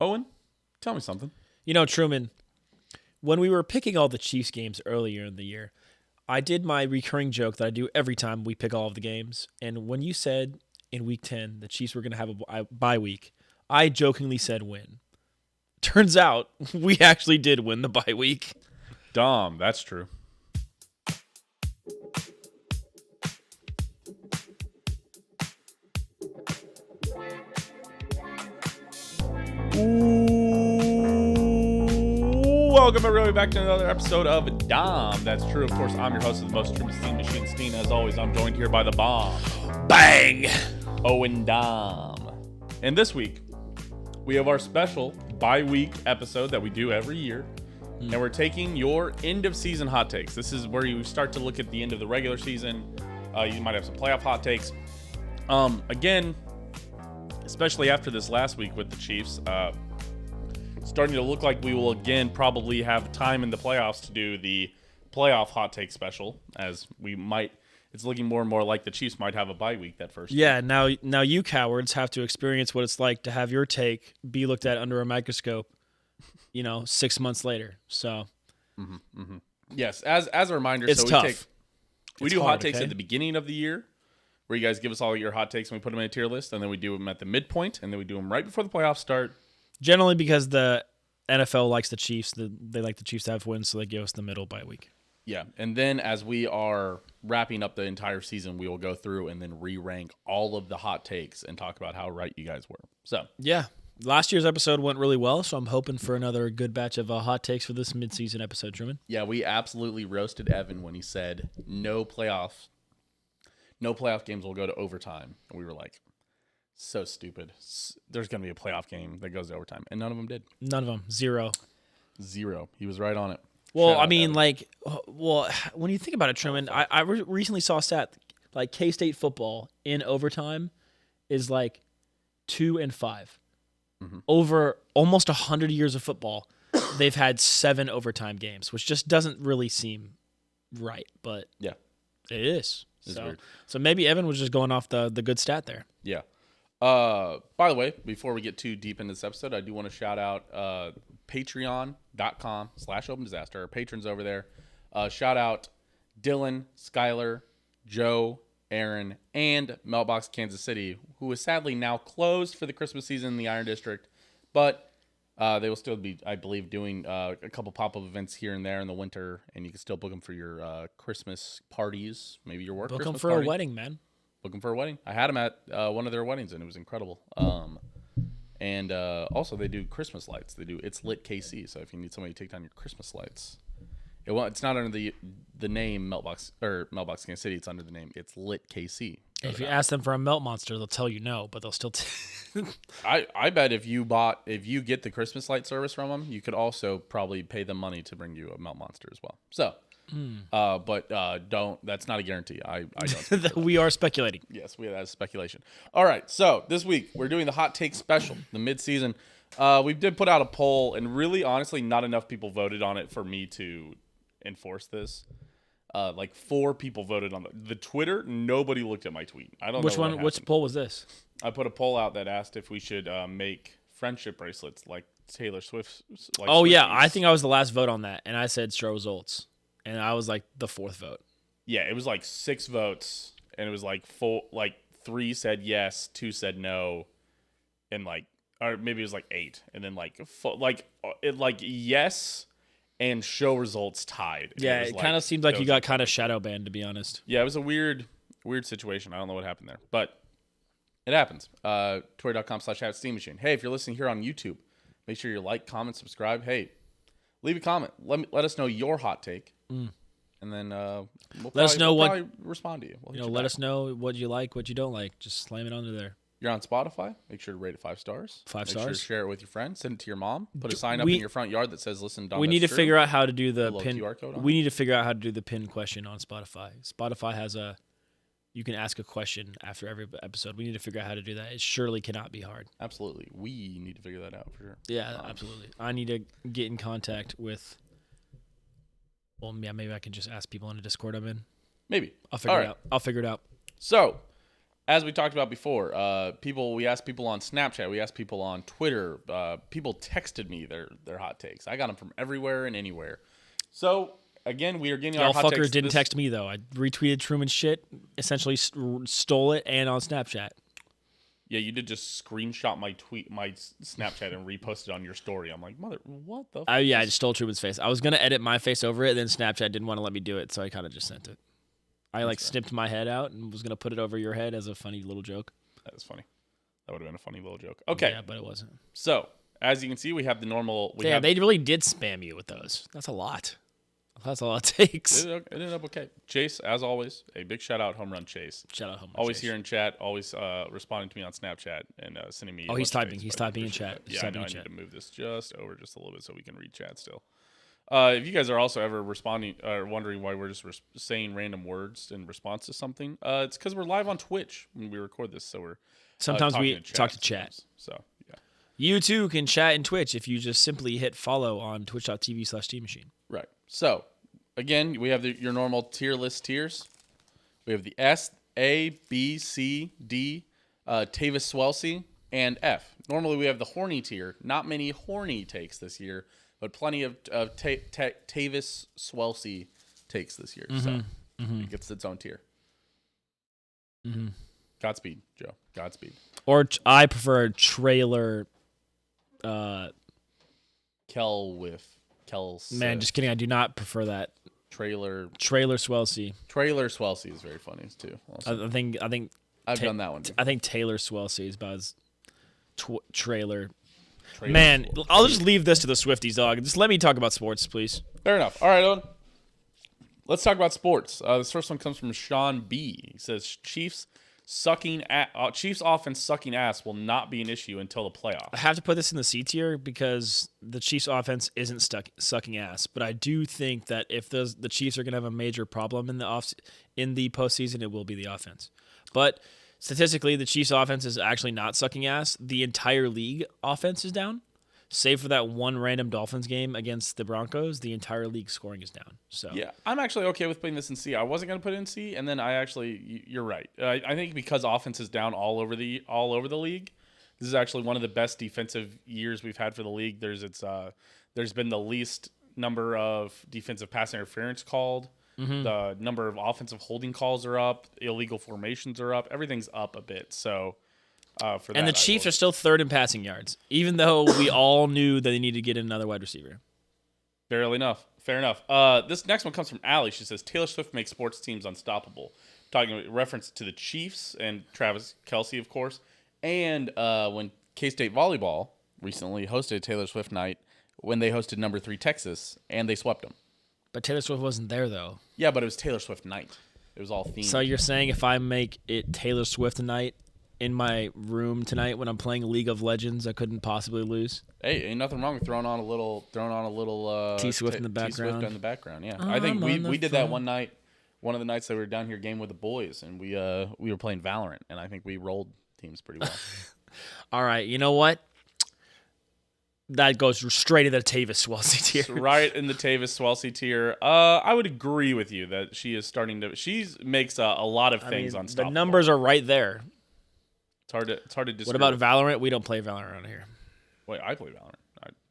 Owen, tell me something. Truman, when we were picking all the Chiefs games earlier in the year, I did my recurring joke that I do every time we pick all of the games. And when you said in week 10 the Chiefs were going to have a bye week, I jokingly said win. Turns out we actually did win the bye week. Dahm, that's true. Welcome everybody back to another episode of Dahm. That's true. Of course, I'm your host of the most Truman Steam Machine, Steen. As always, I'm joined here by the bomb. Bang! Owen Dahm. And this week, we have our special bye-week episode that we do every year. And we're taking your end-of-season hot takes. This is where you start to look at the end of the regular season. You might have some playoff hot takes. Again, especially after this last week with the Chiefs, starting to look like we will again probably have time in the playoffs to do the playoff hot take special, as we might. It's looking more and more like the Chiefs might have a bye week that first. Yeah, now you cowards have to experience what it's like to have your take be looked at under a microscope, 6 months later. So, Yes, as a reminder, it's so tough. We do hot takes at the beginning of the year, where you guys give us all your hot takes and we put them in a tier list, and then we do them at the midpoint, and then we do them right before the playoffs start. Generally, because the NFL likes the Chiefs, they like the Chiefs to have wins, so they give us the middle bye week. Yeah, and then as we are wrapping up the entire season, we will go through and then re-rank all of the hot takes and talk about how right you guys were. So yeah, last year's episode went really well, so I'm hoping for another good batch of hot takes for this mid-season episode, Truman. Yeah, we absolutely roasted Evan when he said no playoff games will go to overtime, and we were like, so stupid. There's going to be a playoff game that goes to overtime, and none of them did. None of them. Zero. He was right on it. Well, I mean, when you think about it, Truman, I recently saw a stat, like K-State football in overtime is like 2-5. Mm-hmm. Over almost 100 years of football, they've had 7 overtime games, which just doesn't really seem right, but yeah, it is. It's weird. So maybe Evan was just going off the good stat there. Yeah. By the way, before we get too deep into this episode, I do want to shout out patreon.com/opendisaster. Our patrons over there. Shout out Dylan, Skylar, Joe, Aaron, and Meltbox Kansas City, who is sadly now closed for the Christmas season in the Iron District. But they will still be, I believe, doing a couple pop-up events here and there in the winter, and you can still book them for your Christmas parties, maybe your work Book Christmas them for party. a wedding, man. Looking for a wedding. I had them at one of their weddings, and it was incredible. And also, they do Christmas lights. They do It's Lit KC. So if you need somebody to take down your Christmas lights, it's not under the name Meltbox Kansas City. It's under the name It's Lit KC. If you ask them for a melt monster, they'll tell you no, but they'll still. I bet if you get the Christmas light service from them, you could also probably pay them money to bring you a melt monster as well. So. But don't. That's not a guarantee. I don't. We are speculating. Yes, that is speculation. All right. So this week we're doing the hot take special, the mid-season. We did put out a poll, and really, honestly, not enough people voted on it for me to enforce this. Like 4 people voted on the Twitter. Nobody looked at my tweet. I don't know. Which one? Which poll was this? I put a poll out that asked if we should make friendship bracelets like Taylor Swift's. Oh yeah, I think I was the last vote on that, and I said show results. And I was like the 4th vote. Yeah, it was like 6 votes, and it was like 3 said yes, 2 said no, and or maybe it was like 8, and then yes and show results tied. Yeah, it kind of seemed like you got kind of shadow banned, to be honest. Yeah, it was a weird situation. I don't know what happened there, but it happens. Twitter.com/@steammachine. Hey, if you're listening here on YouTube, make sure you like, comment, subscribe. Hey, leave a comment. Let us know your hot take. And then we'll probably respond to you. Let us know what you like, what you don't like. Just slam it under there. You're on Spotify. Make sure to rate it 5 stars. 5 stars. Make sure to share it with your friends. Send it to your mom. Put a sign up in your front yard that says "Listen, Dom." We need to figure out how to do the pin. QR code on we need to figure out how to do the pin question on Spotify. Spotify has you can ask a question after every episode. We need to figure out how to do that. It surely cannot be hard. Absolutely, we need to figure that out for sure. Yeah, absolutely. I need to get in contact with. Well, yeah, maybe I can just ask people in a Discord I'm in. Maybe. I'll figure it out. So, as we talked about before, we asked people on Snapchat, we asked people on Twitter, people texted me their hot takes. I got them from everywhere and anywhere. So again, we are getting Y'all our hot takes. fuckers didn't text me though. I retweeted Truman's shit, essentially stole it, and on Snapchat. Yeah, you did just screenshot my Snapchat and repost it on your story. I'm like, mother, what the? Yeah, I just stole Truman's face. I was gonna edit my face over it, then Snapchat didn't want to let me do it, so I kind of just sent it. I snipped my head out and was gonna put it over your head as a funny little joke. That was funny. That would have been a funny little joke. Okay. Yeah, but it wasn't. So as you can see, we have the normal. They really did spam you with those. That's a lot. That's all it takes. It ended up okay. Chase, as always, a big shout out, Home Run Chase. Shout out Home Run always Chase. Here in chat, always responding to me on Snapchat and sending me. Oh, he's typing. He's typing in chat. Yeah, I know. I need to move this just a little bit so we can read chat still. If you guys are also ever responding or wondering why we're just saying random words in response to something, it's because we're live on Twitch when we record this, so we're sometimes we talk to chat. So yeah, you too can chat in Twitch if you just simply hit follow on twitch.tv/teammachine. Right. So again, we have your normal tier list tiers. We have the S, A, B, C, D, Tavis Swelsey, and F. Normally we have the horny tier. Not many horny takes this year, but plenty of Tavis Swelsey takes this year. So it gets its own tier. Mm-hmm. Godspeed, Joe. Godspeed. Or I prefer trailer. Man, just kidding. I do not prefer that. Trailer Swelsey. Trailer Swelsey is very funny too. Also. I think I've done that one. I think Taylor Swelsey is about as trailer. Man, I'll just leave this to the Swifties, dog. Just let me talk about sports, please. Fair enough. All right, Owen. Let's talk about sports. This first one comes from Sean B. He says Chiefs offense sucking ass will not be an issue until the playoffs. I have to put this in the C tier because the Chiefs offense isn't sucking ass, but I do think that if the Chiefs are going to have a major problem in the postseason, it will be the offense. But statistically, the Chiefs offense is actually not sucking ass. The entire league offense is down. Save for that one random Dolphins game against the Broncos, the entire league scoring is down. So yeah, I'm actually okay with putting this in C. I wasn't going to put it in C, and then you're right. I think because offense is down all over the league, this is actually one of the best defensive years we've had for the league. There's been the least number of defensive pass interference called. Mm-hmm. The number of offensive holding calls are up. Illegal formations are up. Everything's up a bit. So. And the Chiefs are still third in passing yards, even though we all knew that they needed to get another wide receiver. Fair enough. This next one comes from Allie. She says, Taylor Swift makes sports teams unstoppable. Talking in reference to the Chiefs and Travis Kelce, of course. And when K-State Volleyball recently hosted Taylor Swift night, when they hosted number 3 Texas, and they swept them. But Taylor Swift wasn't there, though. Yeah, but it was Taylor Swift night. It was all themed. So you're saying if I make it Taylor Swift night, in my room tonight when I'm playing League of Legends, I couldn't possibly lose. Hey, ain't nothing wrong with throwing on a little T Swift in the background. T Swift in the background, yeah. I think we did that one night. One of the nights that we were down here game with the boys, and we were playing Valorant, and I think we rolled teams pretty well. All right, you know what? That goes straight into the Tavis Swelsey tier. Right in the Tavis Swelsey tier. I would agree with you that she is starting to. She makes a lot of things unstoppable. The numbers are right there. It's hard to disagree. What about Valorant? We don't play Valorant around here. Wait, I play Valorant.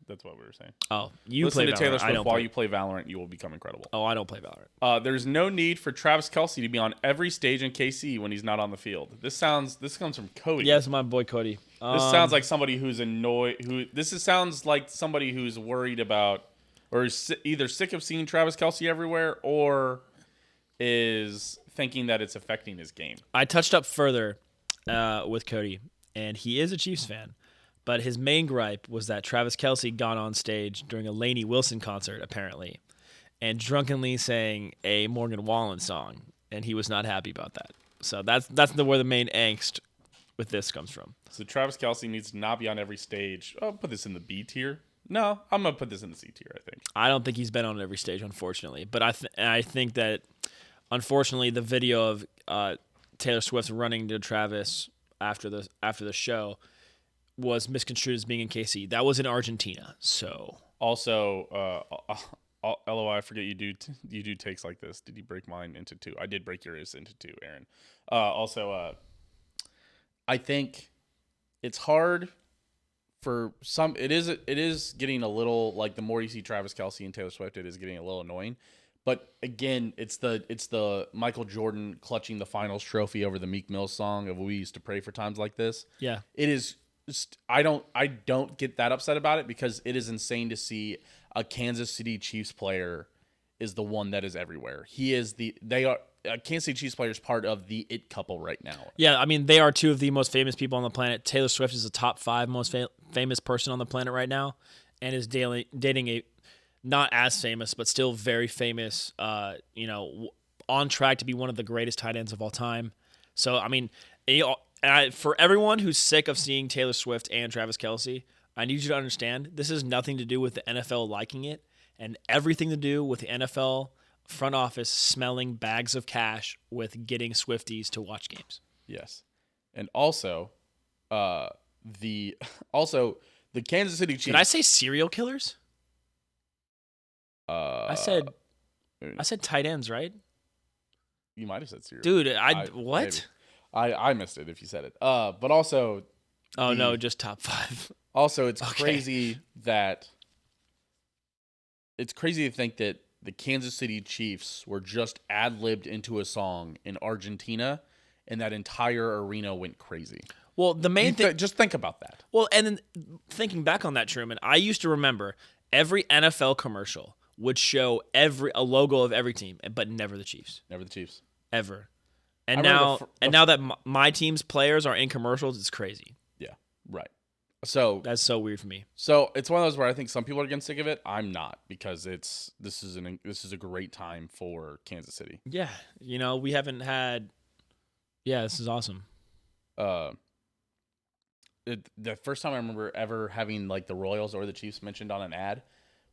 That's what we were saying. Oh, you Listen play to Taylor Valorant. Swift while you play Valorant. You will become incredible. Oh, I don't play Valorant. There's no need for Travis Kelce to be on every stage in KC when he's not on the field. This comes from Cody. Yes, my boy Cody. This sounds like somebody who's annoyed. Sounds like somebody who's worried about, or is either sick of seeing Travis Kelce everywhere, or is thinking that it's affecting his game. I touched up further with Cody, and he is a Chiefs fan. But his main gripe was that Travis Kelce got on stage during a Lainey Wilson concert, apparently, and drunkenly sang a Morgan Wallen song, and he was not happy about that. So that's where the main angst with this comes from. So Travis Kelce needs to not be on every stage. I'll put this in the B tier. No, I'm gonna put this in the C tier. I think. I don't think he's been on every stage, unfortunately. But I think that, unfortunately, the video of Taylor Swift running to Travis after the show was misconstrued as being in KC. That was in Argentina. So also, LOI, I forget you do takes like this. Did you break mine into two? I did break yours into two, Aaron. Also, I think it's hard for some. It is getting a little like the more you see Travis Kelce and Taylor Swift, it is getting a little annoying. But again, it's the Michael Jordan clutching the finals trophy over the Meek Mill song of "We Used to Pray for Times Like This." Yeah. It is. I don't get that upset about it because it is insane to see a Kansas City Chiefs player is the one that is everywhere. Kansas City Chiefs player is part of the it couple right now. Yeah, I mean, they are two of the most famous people on the planet. Taylor Swift is the top 5 most famous person on the planet right now, and is dating a not as famous but still very famous. On track to be one of the greatest tight ends of all time. So I mean, for everyone who's sick of seeing Taylor Swift and Travis Kelce, I need you to understand this has nothing to do with the NFL liking it, and everything to do with the NFL front office smelling bags of cash with getting Swifties to watch games. Yes. And also, the Kansas City Chiefs. Did I say serial killers? I said tight ends, right? You might have said serial. Dude, what? Maybe. I missed it if you said it. But also. Oh no, just top 5. Also, it's crazy that. It's crazy to think that the Kansas City Chiefs were just ad-libbed into a song in Argentina, and that entire arena went crazy. Well, the main thing... Just think about that. Well, and then thinking back on that, Truman, I used to remember every NFL commercial would show a logo of every team, but never the Chiefs. Never the Chiefs. Ever. And now that my team's players are in commercials, it's crazy. Yeah, right. So that's so weird for me. So it's one of those where I think some people are getting sick of it. I'm not, because this is a great time for Kansas City. Yeah, we haven't had. Yeah, this is awesome. The first time I remember ever having like the Royals or the Chiefs mentioned on an ad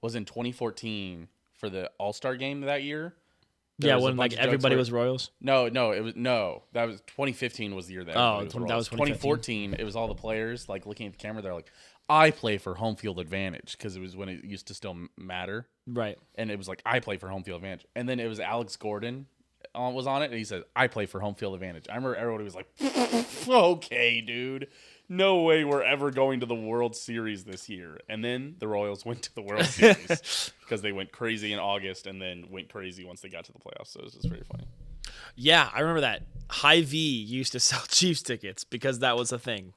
was in 2014 for the All-Star game that year. Yeah, when like everybody was Royals. No, that was 2015 was the year that. Oh, that was 2014. It was all the players like looking at the camera. They're like, "I play for home field advantage," because it was when it used to still matter. Right. And it was like, "I play for home field advantage," and then it was Alex Gordon was on it, and he said, "I play for home field advantage." I remember everybody was like, "Okay, dude." No way we're ever going to the World Series this year. And then the Royals went to the World Series because they went crazy in August and then went crazy once they got to the playoffs. So it was just pretty funny. Yeah, I remember that. Hy-Vee used to sell Chiefs tickets because that was a thing.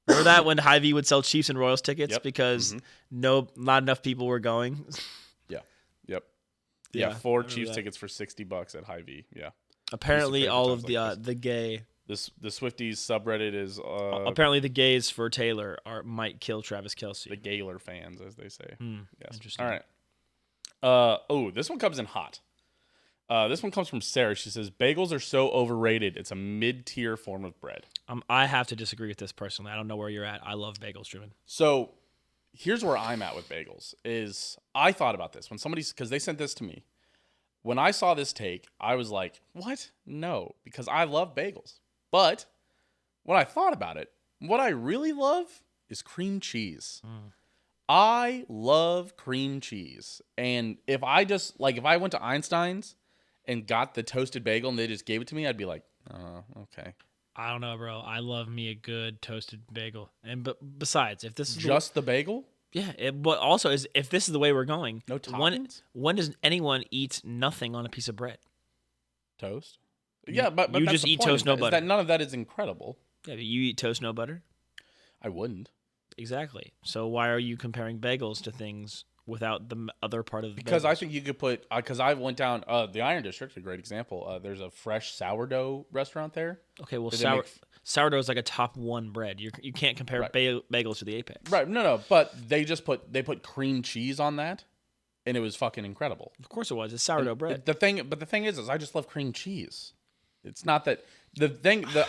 Remember that when Hy-Vee would sell Chiefs and Royals tickets because not enough people were going? Yeah, 4 Chiefs tickets for $60 at Hy-Vee. Yeah. Apparently all of the gay... The Swifties subreddit is apparently the gays for Taylor might kill Travis Kelce. The Gaylor fans, as they say. Yes. Interesting. All right. This one comes in hot. This one comes from Sarah. She says bagels are so overrated. It's a mid-tier form of bread. I have to disagree with this personally. I don't know where you're at. I love bagels, Truman. So here's where I'm at with bagels. Is I thought about this when because they sent this to me. When I saw this take, I was like, "What? No," because I love bagels. But when I thought about it, what I really love is cream cheese. I love cream cheese. And if I went to Einstein's and got the toasted bagel and they just gave it to me, I'd be like, oh, okay. I don't know, bro. I love me a good toasted bagel. But besides, if this is just the bagel? Yeah. But also, if this is the way we're going, no toppings? When does anyone eat nothing on a piece of bread? Toast? Yeah, but you that's just the eat point, toast, no butter. None of that is incredible. Yeah, but you eat toast, no butter? I wouldn't. Exactly. So why are you comparing bagels to things without the other part of the Because bagels? I think you could put, because I went down, the Iron District, a great example. There's a fresh sourdough restaurant there. Okay, well, sourdough is like a top 1 bread. You can't compare bagels to the apex. Right, no, but they put cream cheese on that, and it was fucking incredible. Of course it was. It's sourdough bread. The thing is I just love cream cheese. It's not that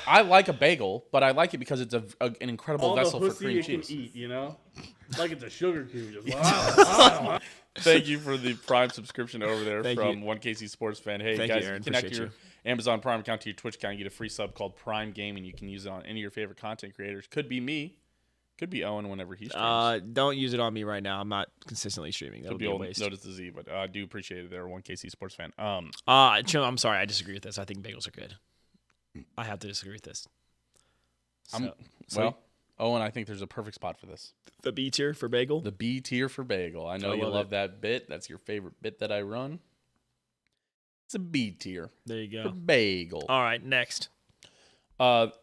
I like a bagel, but I like it because it's an incredible vessel for cream cheese. Can eat, like it's a sugar cube. Just Thank you for the Prime subscription over there Thank from you. 1KC Sports Fan. Hey Thank guys, you, Aaron. connect Appreciate your Amazon Prime account to your Twitch account and get a free sub called Prime Gaming. You can use it on any of your favorite content creators. Could be me. Could be Owen whenever he streams. Don't use it on me right now. I'm not consistently streaming. That would be a waste. Notice the Z, but I do appreciate it there, 1KC Sports Fan. I'm sorry. I disagree with this. I think bagels are good. I have to disagree with this. Owen, I think there's a perfect spot for this. The B tier for bagel. The B tier for bagel. I know you love that bit. That's your favorite bit that I run. It's a B tier. There you For go. bagel. All right, next.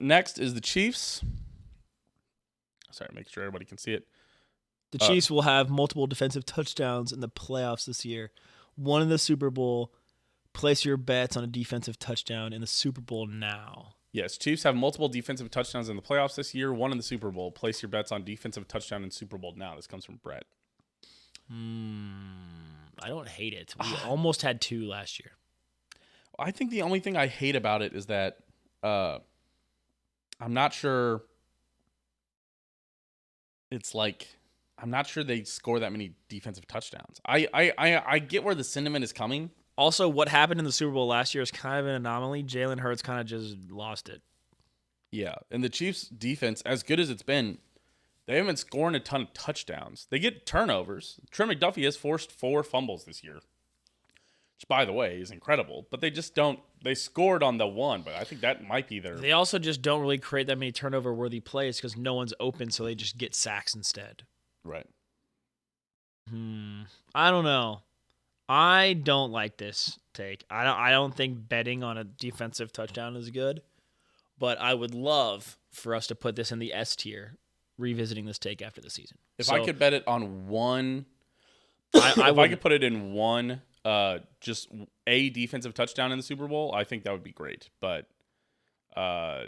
Next is the Chiefs. Sorry, make sure everybody can see it. The Chiefs will have multiple defensive touchdowns in the playoffs this year. One in the Super Bowl. Place your bets on a defensive touchdown in the Super Bowl now. Yes, Chiefs have multiple defensive touchdowns in the playoffs this year. One in the Super Bowl. Place your bets on defensive touchdown in Super Bowl now. This comes from Brett. I don't hate it. We almost had 2 last year. I think the only thing I hate about it is that I'm not sure. It's like I'm not sure they score that many defensive touchdowns. I get where the sentiment is coming. Also, what happened in the Super Bowl last year is kind of an anomaly. Jalen Hurts kind of just lost it. Yeah, and the Chiefs' defense, as good as it's been, they haven't been scoring a ton of touchdowns. They get turnovers. Trey McDuffie has forced 4 fumbles this year, which, by the way, is incredible. But they just don't. They scored on the one, but I think that might be their. They also just don't really create that many turnover-worthy plays because no one's open, so they just get sacks instead. Right. I don't know. I don't like this take. I don't think betting on a defensive touchdown is good, but I would love for us to put this in the S tier, revisiting this take after the season. If I could bet it on one, I could put it in one, just a defensive touchdown in the Super Bowl, I think that would be great. But I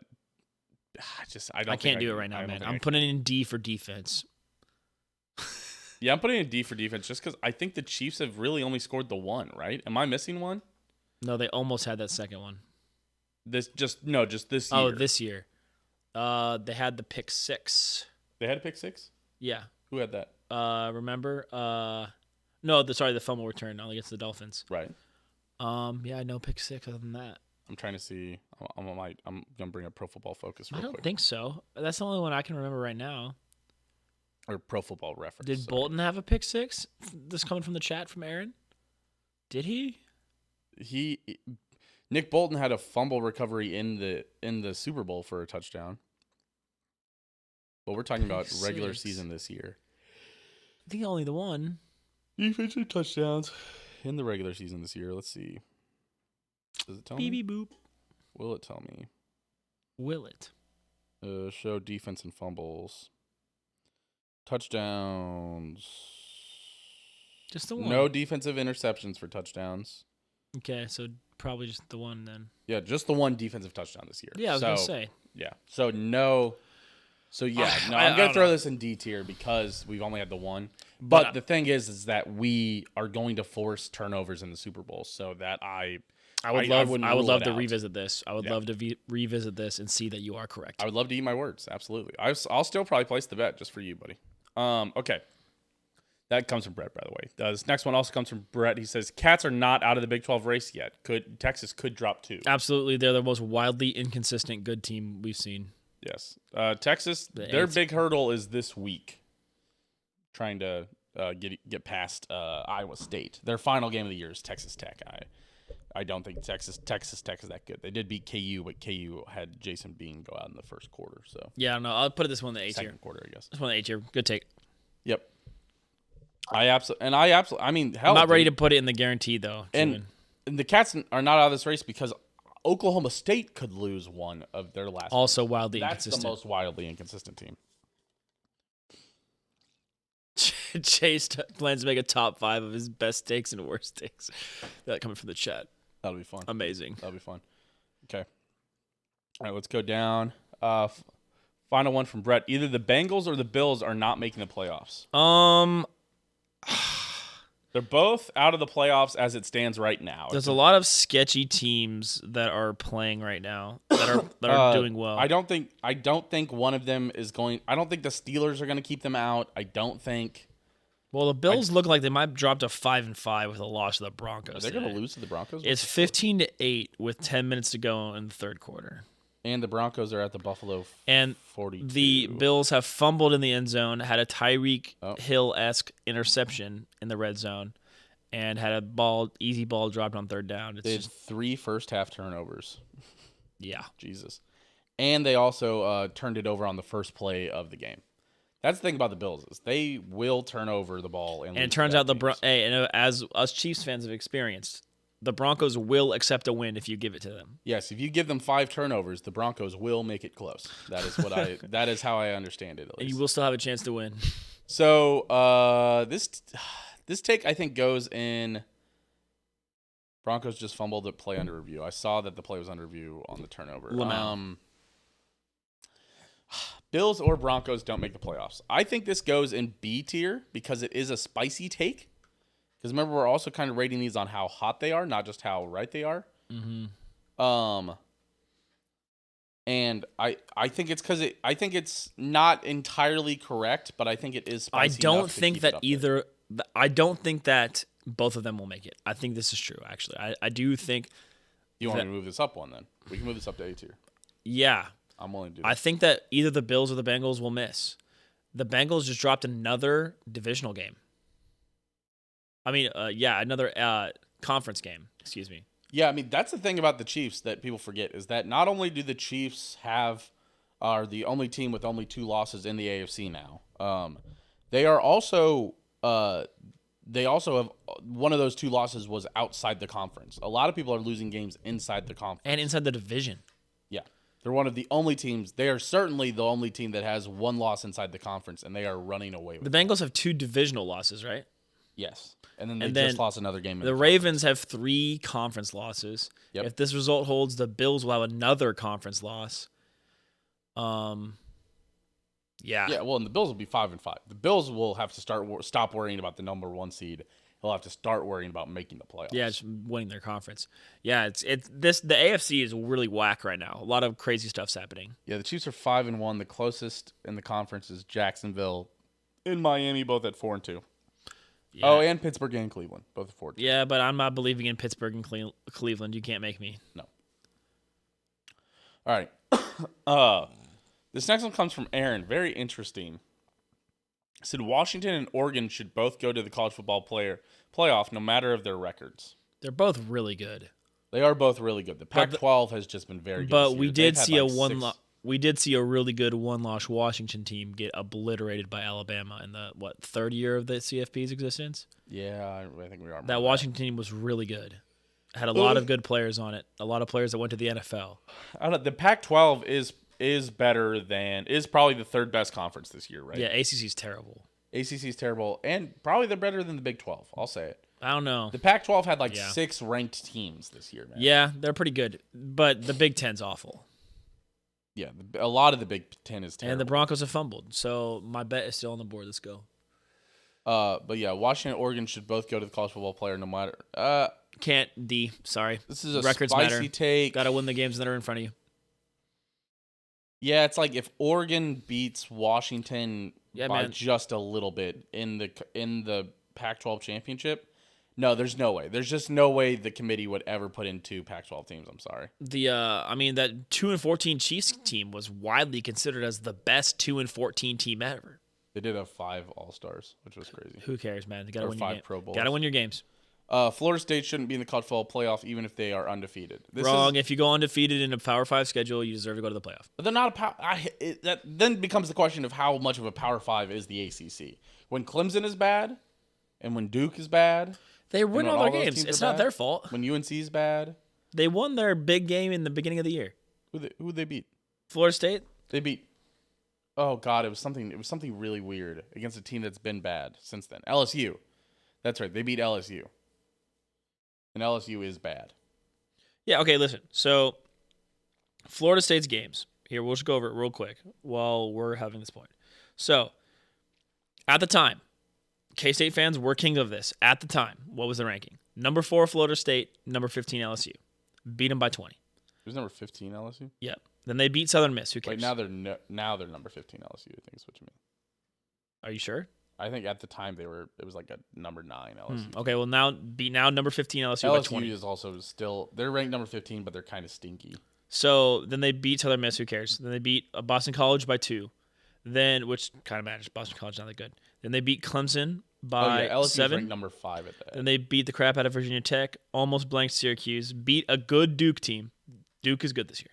can't do it right now, man. I'm putting in D for defense. Yeah, I'm putting in D for defense just because I think the Chiefs have really only scored the one, right? Am I missing one? No, they almost had that second one. Just this year. Oh, this year. They had the pick 6. They had a pick 6? Yeah. Who had that? Remember? The fumble return against the Dolphins. Right. Yeah, no pick 6 other than that. I'm trying to see. I'm gonna bring up Pro Football Focus real I don't quick. think so. That's the only one I can remember right now. Or Pro Football Reference. Did Bolton have a pick 6? This coming from the chat from Aaron. Did he? Nick Bolton had a fumble recovery in the Super Bowl for a touchdown. But we're talking about regular season this year. I think only the one. Defensive touchdowns in the regular season this year. Let's see. Does it tell me? Beep boop. Will it tell me? Will it? Show defense and fumbles. Touchdowns. Just the one. No defensive interceptions for touchdowns. Okay, so probably just the one then. Yeah, just the one defensive touchdown this year. Yeah, I was going to say. Yeah. So no. So yeah, I'm going to throw this in D tier because we've only had the one. But the thing is that we are going to force turnovers in the Super Bowl, so that I would love to revisit this. I would love to revisit this and see that you are correct. I would love to eat my words. Absolutely. I'll still probably place the bet just for you, buddy. Okay. That comes from Brett, by the way. This next one also comes from Brett. He says, Cats are not out of the Big 12 race yet. Texas could drop 2. Absolutely. They're the most wildly inconsistent good team we've seen. Yes. Texas, their big hurdle is this week. Trying to get past Iowa State. Their final game of the year is Texas Tech. I don't think Texas Tech is that good. They did beat KU, but KU had Jason Bean go out in the first quarter. So yeah, no, I'll put this one in the A tier. Second quarter, I guess. This one in the A tier. Good take. Yep. I mean, hell, I'm not ready to put it in the guarantee though. And the Cats are not out of this race because Oklahoma State could lose one of their last. Also games. wildly That's inconsistent. the most wildly inconsistent team. Chase plans to make a top 5 of his best takes and worst takes. That coming from the chat. That'll be fun. Amazing. That'll be fun. Okay. All right, let's go down. Final one from Brett. Either the Bengals or the Bills are not making the playoffs. They're both out of the playoffs as it stands right now. There's a lot of sketchy teams that are playing right now that are doing well. I don't think one of them is going. I don't think the Steelers are going to keep them out. I don't think. Well, the Bills look like they might drop to 5-5 with a loss to the Broncos. They're going to lose to the Broncos. It's 15-8 with 10 minutes to go in the third quarter. And the Broncos are at the Buffalo. And 42. The Bills have fumbled in the end zone, had a Tyreek Hill-esque interception in the red zone, and had a easy ball dropped on third down. They had 3 first half turnovers. Yeah. Jesus. And they also turned it over on the first play of the game. That's the thing about the Bills is they will turn over the ball. And it turns out as us Chiefs fans have experienced, the Broncos will accept a win if you give it to them. Yes, if you give them 5 turnovers, the Broncos will make it close. That is what that is how I understand it. At least. And you will still have a chance to win. So this take I think goes in. Broncos just fumbled the play under review. I saw that the play was under review on the turnover. Bills or Broncos don't make the playoffs. I think this goes in B tier because it is a spicy take. Because remember, we're also kind of rating these on how hot they are, not just how right they are. Mm-hmm. And I think it's because I think it's not entirely correct, but I think it is spicy. I don't think that both of them will make it. I think this is true, actually. I do think. You want me to move this up one then? We can move this up to A tier. Yeah. I'm willing to do that. I think that either the Bills or the Bengals will miss. The Bengals just dropped another divisional game. Another conference game. Excuse me. Yeah, I mean, that's the thing about the Chiefs that people forget is that not only do the Chiefs are the only team with only 2 losses in the AFC now, they also have one of those 2 losses was outside the conference. A lot of people are losing games inside the conference. And inside the division. Yeah. They're one of the only teams. They are certainly the only team that has 1 loss inside the conference, and they are running away with it. The Bengals have 2 divisional losses, right? Yes. And then they just lost another game. The Ravens have 3 conference losses. Yep. If this result holds, the Bills will have another conference loss. Yeah. Yeah, well, and the Bills will be 5-5. The Bills will have to stop worrying about the number 1 seed. They'll have to start worrying about making the playoffs. Yeah, just winning their conference. Yeah, the AFC is really whack right now. A lot of crazy stuff's happening. Yeah, the Chiefs are 5-1. The closest in the conference is Jacksonville and Miami, both at 4-2. Yeah. Oh, and Pittsburgh and Cleveland, both at 4-2. Yeah, but I'm not believing in Pittsburgh and Cleveland. You can't make me. No. All right. This next one comes from Aaron. Very interesting. He said Washington and Oregon should both go to the college football playoff no matter of their records. They're both really good. They are both really good. The Pac-12 has just been very good. But we did see a really good one-loss Washington team get obliterated by Alabama in the third year of the CFP's existence. Yeah, I think we are. That Washington team was really good. Had a lot of good players on it. A lot of players that went to the NFL. I don't know. The Pac-12 is probably the 3rd best conference this year, right? Yeah, ACC's terrible. ACC's terrible, and probably they're better than the Big 12. I'll say it. I don't know. The Pac-12 had 6 ranked teams this year, man. Yeah, they're pretty good, but the Big 10's awful. Yeah, a lot of the Big 10 is terrible. And the Broncos have fumbled, so my bet is still on the board. Let's go. But yeah, Washington and Oregon should both go to the college football player no matter. Can't D. Sorry. This is a Records spicy matter. take. Got to win the games that are in front of you. Yeah, it's like if Oregon beats Washington by just a little bit in the Pac-12 championship. No, there's no way. There's just no way the committee would ever put in 2 Pac-12 teams. I'm sorry. That 2-14 Chiefs team was widely considered as the best 2-14 team ever. They did have 5 All-Stars, which was crazy. Who cares, man? You gotta win 5 Pro Bowls. Gotta win your games. Florida State shouldn't be in the college football playoff even if they are undefeated. Wrong. If you go undefeated in a Power 5 schedule, you deserve to go to the playoff. But they're not that then becomes the question of how much of a Power 5 is the ACC. When Clemson is bad and when Duke is bad. They win all their games. It's not their fault. When UNC is bad. They won their big game in the beginning of the year. Who they beat? Florida State? They beat. Oh God, it was something really weird against a team that's been bad since then. LSU. That's right. They beat LSU. And LSU is bad. Yeah, okay, listen. So Florida State's games. Here, we'll just go over it real quick while we're having this point. So, at the time, K-State fans were king of this. At the time, what was the ranking? Number 4, Florida State. Number 15, LSU. Beat them by 20. It was number 15, LSU? Yep. Then they beat Southern Miss. Who cares? Wait, now they're number 15, LSU, I think is what you mean. Are you sure? I think at the time it was like a number 9 LSU. Okay, well now number 15 LSU by 20. LSU is also still, they're ranked number 15, but they're kind of stinky. So then they beat Southern Miss. Who cares? Then they beat Boston College by 2. Then, which kind of matters. Boston College not that good. Then they beat Clemson by LSU 7. ranked number 5 at that. Then they beat the crap out of Virginia Tech. Almost blanked Syracuse. Beat a good Duke team. Duke is good this year.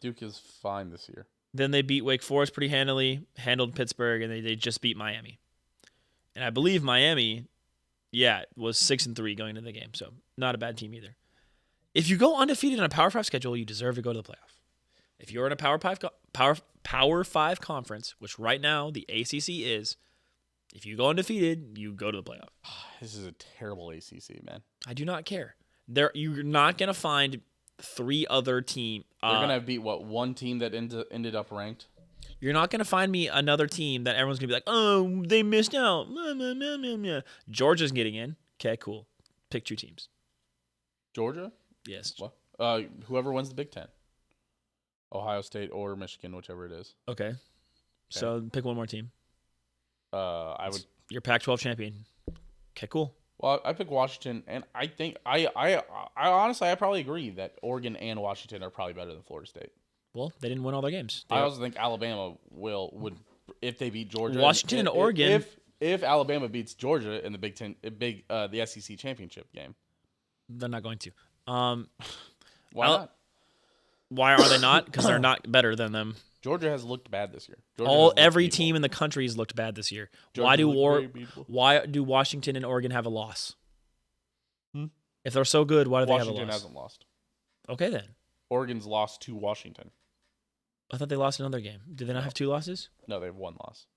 Duke is fine this year. Then they beat Wake Forest pretty handily, handled Pittsburgh, and they just beat Miami. And I believe Miami, was 6-3 going into the game, so not a bad team either. If you go undefeated on a Power 5 schedule, you deserve to go to the playoff. If you're in a Power 5 conference, which right now the ACC is, if you go undefeated, you go to the playoff. This is a terrible ACC, man. I do not care. You're not going to find 3 other teams. They're going to beat, one team that ended up ranked? You're not going to find me another team that everyone's going to be like, oh, they missed out. Georgia's getting in. Okay, cool. Pick 2 teams. Georgia? Yes. What? Whoever wins the Big Ten. Ohio State or Michigan, whichever it is. Okay. So pick one more team. I would. Your Pac-12 champion. Okay, cool. Well, I pick Washington, and I think I honestly probably agree that Oregon and Washington are probably better than Florida State. Well, they didn't win all their games. I also think Alabama would if they beat Georgia. Washington and Oregon. If Alabama beats Georgia in the Big Ten, the SEC championship game, they're not going to. Why not? Why are they not? Because they're not better than them. Georgia has looked bad this year. Every team in the country has looked bad this year. Why do Washington and Oregon have a loss? If they're so good, why do they have a loss? Washington hasn't lost. Okay, then. Oregon's lost to Washington. I thought they lost another game. Did they not have 2 losses? No, they have 1 loss.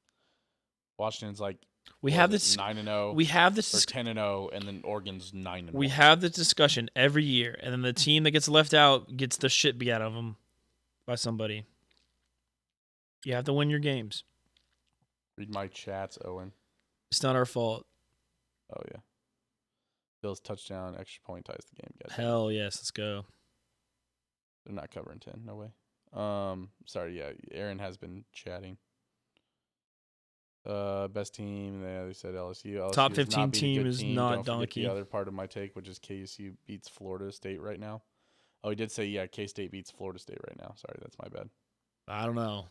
Washington's like 9-0. We have this. Or 10-0, and then Oregon's 9-1. We have this discussion every year, and then the team that gets left out gets the shit beat out of them by somebody. You have to win your games. Read my chats, Owen. It's not our fault. Oh yeah. Bill's touchdown, extra point ties the game. Hell yes, let's go. They're not covering 10. No way. Sorry. Yeah, Aaron has been chatting. Best team. They said LSU. Top 15 team is not Don't donkey. The other part of my take, which is KSU beats Florida State right now. Oh, he did say K-State beats Florida State right now. Sorry, that's my bad. I don't know.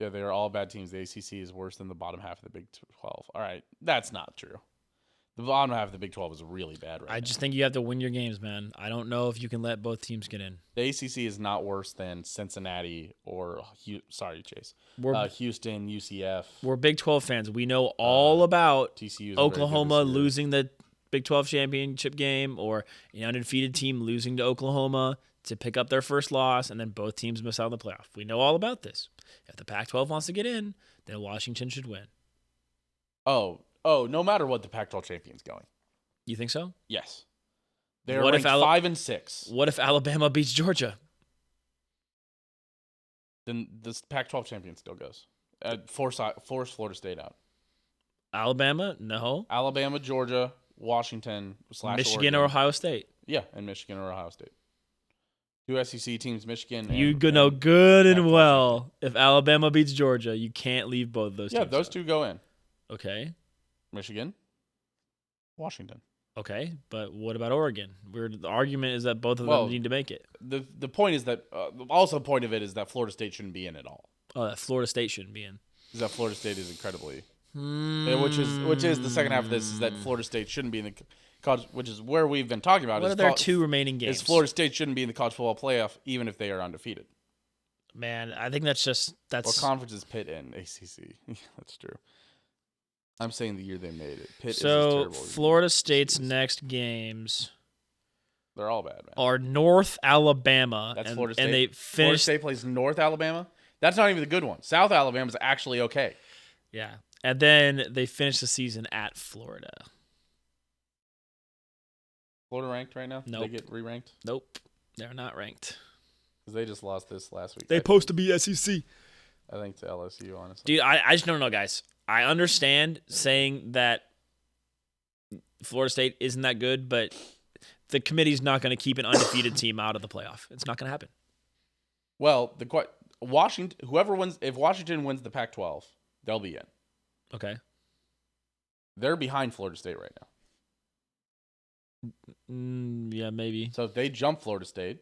Yeah, they are all bad teams. The ACC is worse than the bottom half of the Big 12. All right, that's not true. The bottom half of the Big 12 is really bad right now. I just think you have to win your games, man. I don't know if you can let both teams get in. The ACC is not worse than Cincinnati or Chase. Houston, UCF. We're Big 12 fans. We know all about TCU, Oklahoma losing the Big 12 championship game, or an undefeated team losing to Oklahoma to pick up their first loss, and then both teams miss out on the playoff. We know all about this. If the Pac-12 wants to get in, then Washington should win. Oh, no matter what, the Pac-12 champion's going. You think so? Yes. They're ranked 5 and 6. What if Alabama beats Georgia? Then this Pac-12 champion still goes. Force Florida State out. Alabama? No. Alabama, Georgia, Washington / Michigan Oregon. or Ohio State? Yeah, and Michigan or Ohio State. 2 SEC teams, Michigan. You know good and well if Alabama beats Georgia, you can't leave both those teams. Yeah, those 2 go in. Okay. Michigan, Washington. Okay, but what about Oregon? The argument is that both of them need to make it. The point is that also the point of it is that Florida State shouldn't be in at all. Oh, that Florida State shouldn't be in. Is that Florida State is incredibly, which is the second half of this is that Florida State shouldn't be in the college, which is where we've been talking about. What are their 2 remaining games? Is Florida State shouldn't be in the college football playoff even if they are undefeated. Man, I think that's. What conference is Pitt in? ACC. Yeah, that's true. I'm saying the year they made it. Pitt is as terrible. Florida State's next games. They're all bad, man. Are North Alabama. That's Florida State. And they finished. Florida State plays North Alabama. That's not even the good one. South Alabama's actually okay. Yeah, and then they finished the season at Florida. Florida ranked right now? Nope. Did they get re-ranked? Nope, they're not ranked. Because they just lost this last week. They supposed to be SEC. I think to LSU, honestly. Dude, I just don't know, guys. I understand saying that Florida State isn't that good, but the committee's not going to keep an undefeated team out of the playoff. It's not going to happen. Well, Washington, whoever wins, if Washington wins the Pac-12, they'll be in. Okay. They're behind Florida State right now. Yeah, maybe. So if they jump Florida State,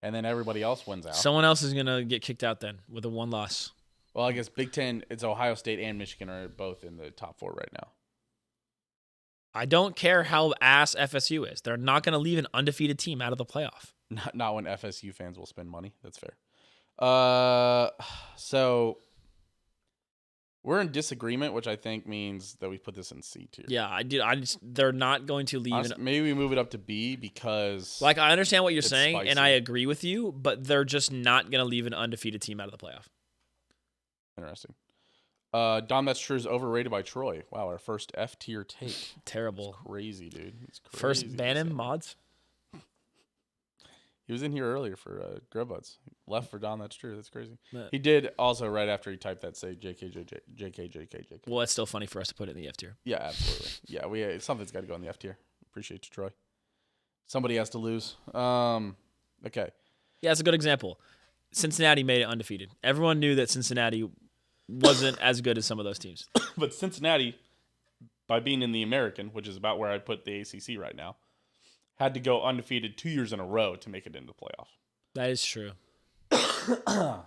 and then everybody else wins out. Someone else is going to get kicked out then with a 1 loss. Well, I guess Big Ten, it's Ohio State and Michigan are both in the top 4 right now. I don't care how ass FSU is. They're not going to leave an undefeated team out of the playoff. Not when FSU fans will spend money. That's fair. So we're in disagreement, which I think means that we put this in C tier. Yeah, they're not going to leave. Honestly, maybe we move it up to B because I understand what you're it's saying, spicy. and I agree with you, but they're just not going to leave an undefeated team out of the playoff. Interesting. Dahm, that's true, is overrated by Troy. Wow, our first F tier take. Terrible. It's crazy, dude. It's crazy. First ban him, mods. He was in here earlier for Grub Buds. Left for Dahm, that's true. That's crazy. Yeah. He did also, right after he typed that, say JK. Well, it's still funny for us to put it in the F tier. Yeah, absolutely. Yeah, something's got to go in the F tier. Appreciate you, Troy. Somebody has to lose. Okay. Yeah, it's a good example. Cincinnati made it undefeated. Everyone knew that Cincinnati wasn't as good as some of those teams. But Cincinnati, by being in the American, which is about where I put the ACC right now, had to go undefeated 2 years in a row to make it into the playoff. That is true.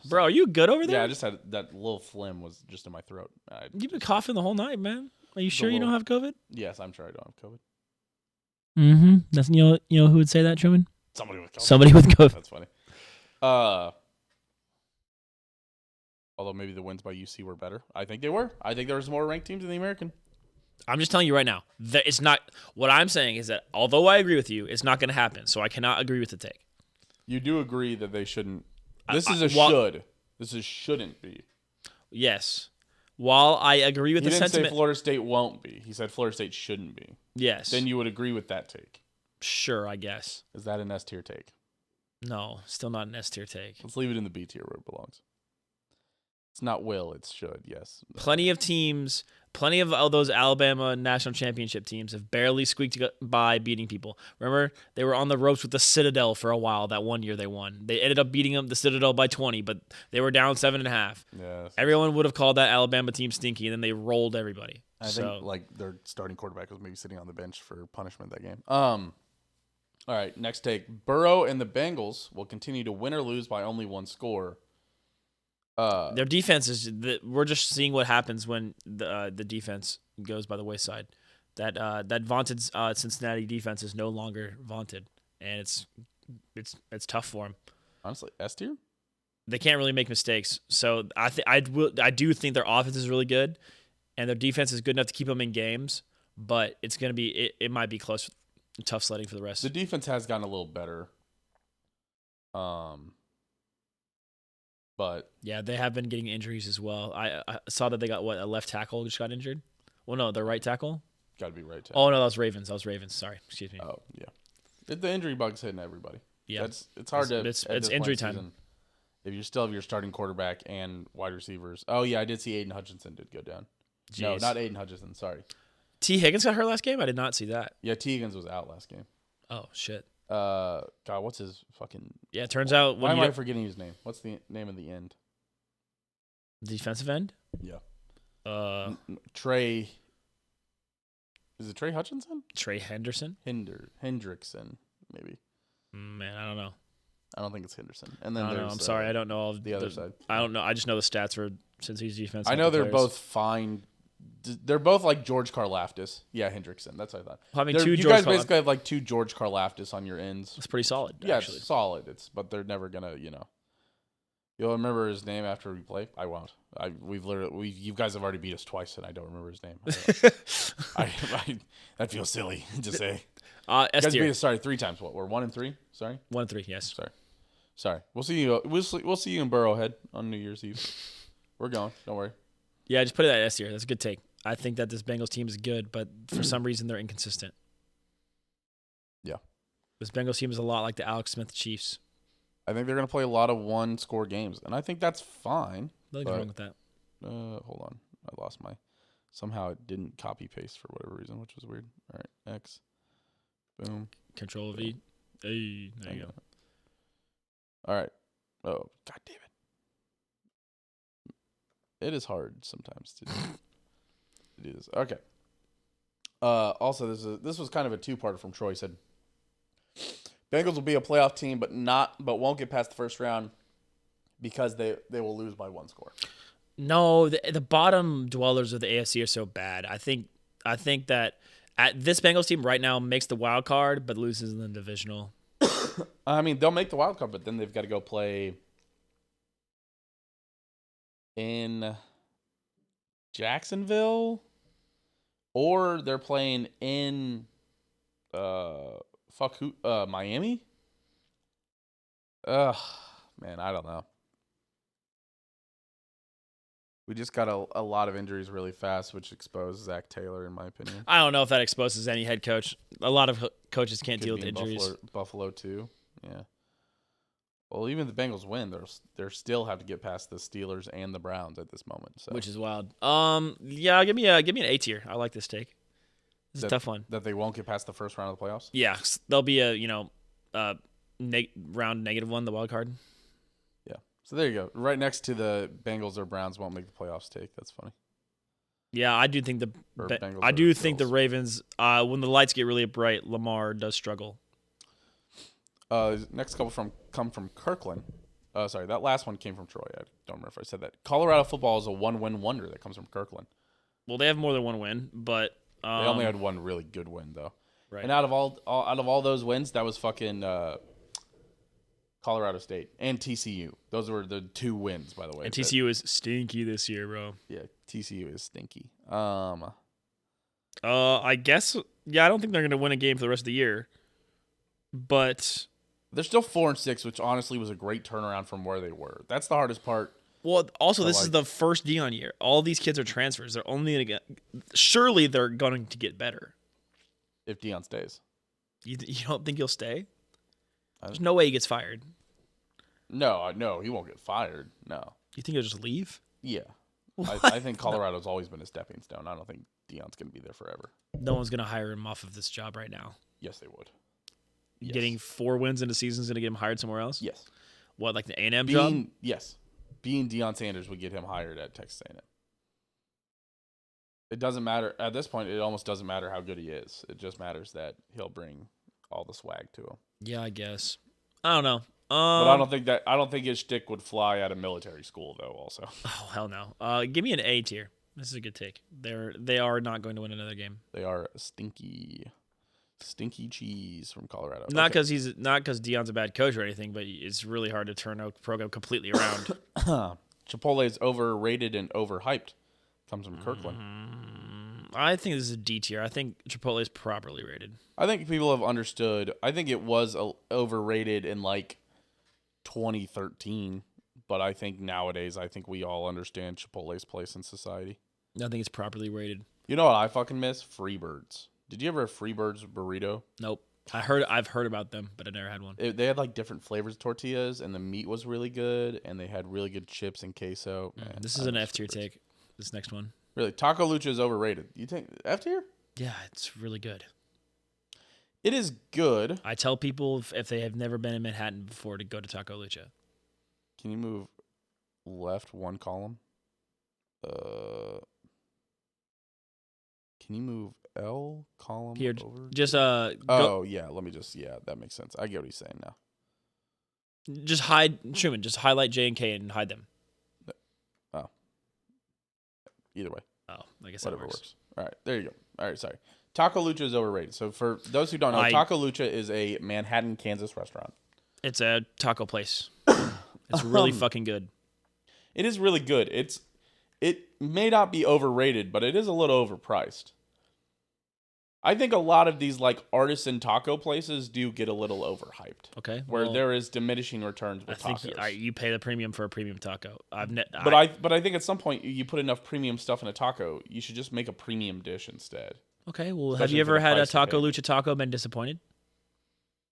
Bro, are you good over there? Yeah, I just had that little phlegm was just in my throat. You've been coughing the whole night, man. Are you sure you don't have COVID? Yes, I'm sure I don't have COVID. Mm-hmm. That's you know who would say that, Truman? Somebody with COVID. Somebody with COVID. That's funny. Although maybe the wins by UC were better. I think they were. I think there was more ranked teams in the American. I'm just telling you right now that it's not. What I'm saying is that although I agree with you, it's not going to happen. So I cannot agree with the take. You do agree that they shouldn't. This is should. This is shouldn't be. Yes. While I agree with He the didn't sentiment, say Florida State won't be. He said Florida State shouldn't be. yes. Then you would agree with that take. Sure, I guess. Is that an S tier take? No, still not an S tier take. Let's leave it in the B tier where it belongs. It's not will, it's should, yes. Plenty of teams, plenty of all those Alabama national championship teams have barely squeaked by beating people. Remember, they were on the ropes with the Citadel for a while. That one year they won. They ended up beating the Citadel by 20, but they were down 7.5. Yes. Everyone would have called that Alabama team stinky, and then they rolled everybody. I think their starting quarterback was maybe sitting on the bench for punishment that game. All right, next take. Burrow and the Bengals will continue to win or lose by only one score. Their defense is. We're just seeing what happens when the defense goes by the wayside. That vaunted Cincinnati defense is no longer vaunted, and it's tough for them. Honestly, S tier? They can't really make mistakes. So I do think their offense is really good, and their defense is good enough to keep them in games. But it's gonna be it might be close, tough sledding for the rest. The defense has gotten a little better. But yeah, they have been getting injuries as well. I saw that they got a left tackle just got injured. Well, no, the right tackle. Got to be right tackle. Oh no, that was Ravens. Sorry, excuse me. Oh yeah, the injury bug's hitting everybody. Yeah, it's hard to. It's injury time. Season, if you still have your starting quarterback and wide receivers. Oh yeah, I did see Aiden Hutchinson did go down. Jeez. No, not Aiden Hutchinson. Sorry. T. Higgins got hurt last game. I did not see that. Yeah, T. Higgins was out last game. Oh shit. God, what's his fucking? Yeah, it turns out. Why am I forgetting his name? What's the name of the end? Defensive end? Yeah. Trey. Is it Trey Hutchinson? Trey Henderson? Hendrickson, maybe. Man, I don't know. I don't think it's Henderson. And then I'm sorry, I don't know all the other side. I don't know. I just know the stats for Cincy's defense. I know they're both fine. They're both like George Karlaftis. Yeah, Hendrickson. That's what I thought. Having you George guys basically have like two George Karlaftis on your ends. It's pretty solid. Yeah, actually. it's solid. But they're never gonna, You'll remember his name after we play. I won't. You guys have already beat us twice, and I don't remember his name. That feels silly to say. S guys tier. beat us, sorry, 3 times. What? We're 1-3. Sorry. 1-3. Yes. Sorry. We'll see you. We'll see you in Burrowhead on New Year's Eve. We're going. Don't worry. Yeah, just put it at S tier. That's a good take. I think that this Bengals team is good, but for some reason they're inconsistent. Yeah. This Bengals team is a lot like the Alex Smith Chiefs. I think they're going to play a lot of one-score games, and I think that's fine. Nothing's wrong with that. Hold on. I lost my... Somehow it didn't copy-paste for whatever reason, which was weird. All right, X. Boom. Control V. Hey, there you go. All right. Oh, God damn it. It is hard sometimes to do this. Okay. Also, this was kind of a two-parter from Troy. He said, Bengals will be a playoff team, but won't get past the first round because they will lose by 1 score. No, the bottom dwellers of the AFC are so bad. I think that This Bengals team right now makes the wild card, but loses in the divisional. I mean, they'll make the wild card, but then they've got to go play in Jacksonville, or they're playing in Miami. Ugh, man, I don't know. We just got a lot of injuries really fast, which exposed Zach Taylor, in my opinion. I don't know if that exposes any head coach. A lot of coaches can't Could deal with be in injuries. Buffalo too. Yeah. Well, even if the Bengals win, they're still have to get past the Steelers and the Browns at this moment. So. Which is wild. Yeah, give me an A tier. I like this take. This is a tough one. That they won't get past the first round of the playoffs? Yeah, there'll be a round negative one, the wild card. Yeah. So there you go. Right next to the Bengals or Browns won't make the playoffs take. That's funny. Yeah, I do think the Ravens, when the lights get really bright, Lamar does struggle. Next couple come from Kirkland. Sorry, that last one came from Troy. I don't remember if I said that. Colorado football is a one-win wonder that comes from Kirkland. Well, they have more than one win, but they only had one really good win though. Right. And out of all those wins, that was fucking Colorado State and TCU. Those were the two wins, by the way. And TCU is stinky this year, bro. Yeah, TCU is stinky. I guess. Yeah, I don't think they're gonna win a game for the rest of the year, but they're still 4-6, which honestly was a great turnaround from where they were. That's the hardest part. Well, also, this is the first Deion year. All these kids are transfers. They're only going to get... Surely they're going to get better. If Deion stays. You don't think he'll stay? There's no way he gets fired. No, he won't get fired. No. You think he'll just leave? Yeah. I think Colorado's always been a stepping stone. I don't think Deion's going to be there forever. No one's going to hire him off of this job right now. Yes, they would. Yes. Getting 4 wins in a season is going to get him hired somewhere else? Yes. What, like the A&M job? Yes. Being Deion Sanders would get him hired at Texas A&M. It doesn't matter. At this point, it almost doesn't matter how good he is. It just matters that he'll bring all the swag to him. Yeah, I guess. I don't know. But I don't think his shtick would fly at a military school though. Also. Oh hell no. Give me an A tier. This is a good take. They are not going to win another game. They are stinky cheese from Colorado. Not because Deion's a bad coach or anything, but it's really hard to turn a program completely around. Chipotle is overrated and overhyped. Comes from Kirkland. I think this is a D tier. I think Chipotle is properly rated. I think people have understood. I think it was overrated in like 2013, but I think nowadays, we all understand Chipotle's place in society. I think it's properly rated. You know what I fucking miss? Freebirds. Did you ever have Freebirds burrito? Nope. I've heard about them, but I never had one. They had like different flavors of tortillas, and the meat was really good, and they had really good chips and queso. Man, this is an F tier take. This next one. Really, Taco Lucha is overrated. You think F tier? Yeah, it's really good. It is good. I tell people if they have never been in Manhattan before to go to Taco Lucha. Can you move left one column? Can you move L column here? Over? Just yeah. Let me just that makes sense. I get what he's saying now. Just hide Truman. Just highlight J and K and hide them. Oh. Either way. Oh, I guess whatever that works. All right, there you go. All right, sorry. Taco Lucha is overrated. So for those who don't know, Taco Lucha is a Manhattan, Kansas restaurant. It's a taco place. It's really fucking good. It is really good. It may not be overrated, but it is a little overpriced. I think a lot of these like artisan taco places do get a little overhyped. Okay, where there is diminishing returns with tacos. I think you pay the premium for a premium taco. But I think at some point you put enough premium stuff in a taco, you should just make a premium dish instead. Okay, well, Especially have you ever had a Taco you Lucha taco and been disappointed?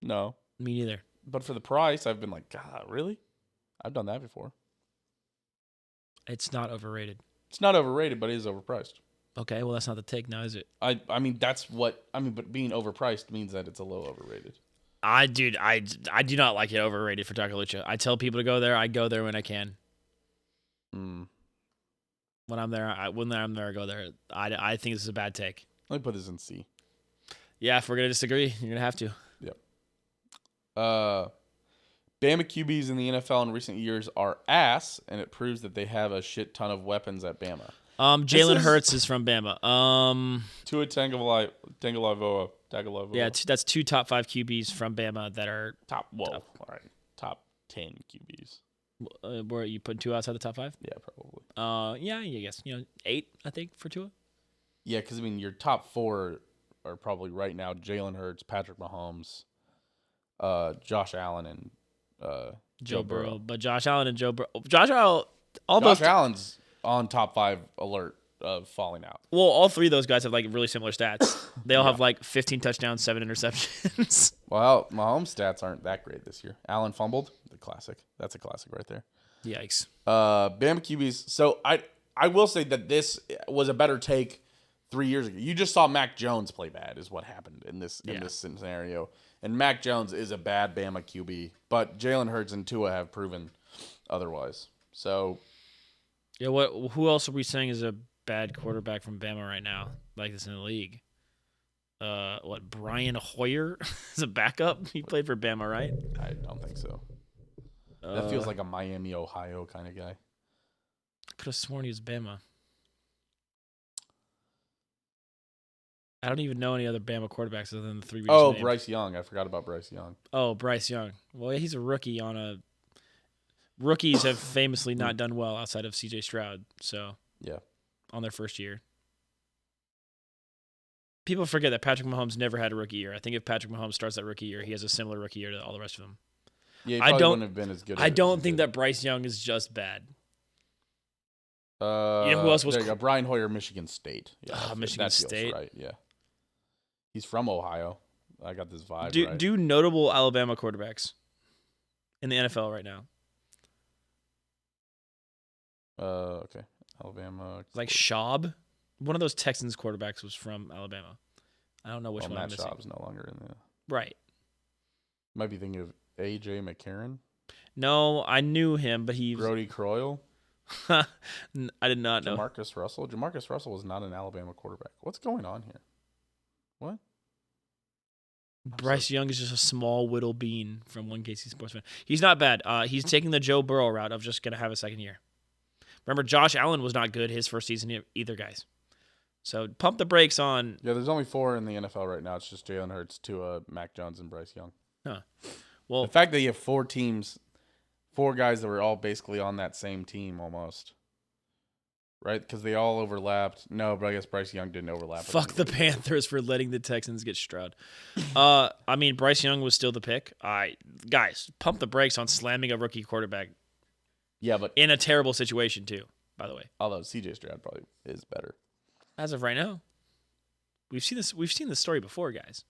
No. Me neither. But for the price, I've been like, God, really? I've done that before. It's not overrated. It's not overrated, but it is overpriced. Okay, well, that's not the take now, is it? I mean, but being overpriced means that it's a little overrated. I do not like it overrated for Taco Lucha. I tell people to go there. I go there when I can. When I'm there, I go there. I think this is a bad take. Let me put this in C. Yeah, if we're gonna disagree, you're gonna have to. Yep. Bama QBs in the NFL in recent years are ass, and it proves that they have a shit ton of weapons at Bama. Jalen Hurts is from Bama. Tua Tagovailoa. Yeah, that's 2 top 5 QBs from Bama that are All right. Top 10 QBs. where you put 2 outside the top 5. Yeah, probably. Yeah, I guess 8 I think for Tua. Yeah, because your top 4 are probably right now Jalen Hurts, Patrick Mahomes, Josh Allen, and Joe Burrow. But Josh Allen and Joe Burrow. Josh Allen's on top 5 alert of falling out. Well, all 3 of those guys have really similar stats. They all have 15 touchdowns, 7 interceptions. Well, Mahomes' stats aren't that great this year. Allen fumbled, the classic. That's a classic right there. Yikes. Bama QBs. So I will say that this was a better take 3 years ago. You just saw Mac Jones play bad is what happened in this scenario. And Mac Jones is a bad Bama QB, but Jalen Hurts and Tua have proven otherwise. So yeah, who else are we saying is a bad quarterback from Bama right now, like this in the league? Brian Hoyer is a backup? He played for Bama, right? I don't think so. That feels like a Miami, Ohio kind of guy. I could have sworn he was Bama. I don't even know any other Bama quarterbacks other than the 3 we just named. Bryce Young. I forgot about Bryce Young. Oh, Bryce Young. Well, he's a rookie Rookies have famously not done well outside of C.J. Stroud, so yeah, on their first year. People forget that Patrick Mahomes never had a rookie year. I think if Patrick Mahomes starts that rookie year, he has a similar rookie year to all the rest of them. Yeah, he probably wouldn't have been as good. I don't think that Bryce Young is just bad. Who else was? There you go. Brian Hoyer, Michigan State. Yeah, Michigan State. Right. Yeah, he's from Ohio. I got this vibe. Do notable Alabama quarterbacks in the NFL right now. Okay. Alabama. Like Schaub. One of those Texans quarterbacks was from Alabama. I don't know which one I'm missing. Matt Schaub's no longer in the... Right. Might be thinking of A.J. McCarron. No, I knew him, but he... Brody Croyle. I did not know. Jamarcus Russell. Jamarcus Russell was not an Alabama quarterback. What's going on here? What? Bryce Young is just a small whittle bean from one KC Sports fan. He's not bad. He's taking the Joe Burrow route of just going to have a second year. Remember, Josh Allen was not good his first season either, guys. So pump the brakes on. Yeah, there's only 4 in the NFL right now. It's just Jalen Hurts, Tua, Mac Jones, and Bryce Young. Huh. Well, the fact that you have 4 teams, 4 guys that were all basically on that same team almost, right? Because they all overlapped. No, but I guess Bryce Young didn't overlap. Fuck the Panthers for letting the Texans get Stroud. Bryce Young was still the pick. Guys, pump the brakes on slamming a rookie quarterback. Yeah, but in a terrible situation too, by the way. Although CJ Stroud probably is better. As of right now. We've seen this story before, guys.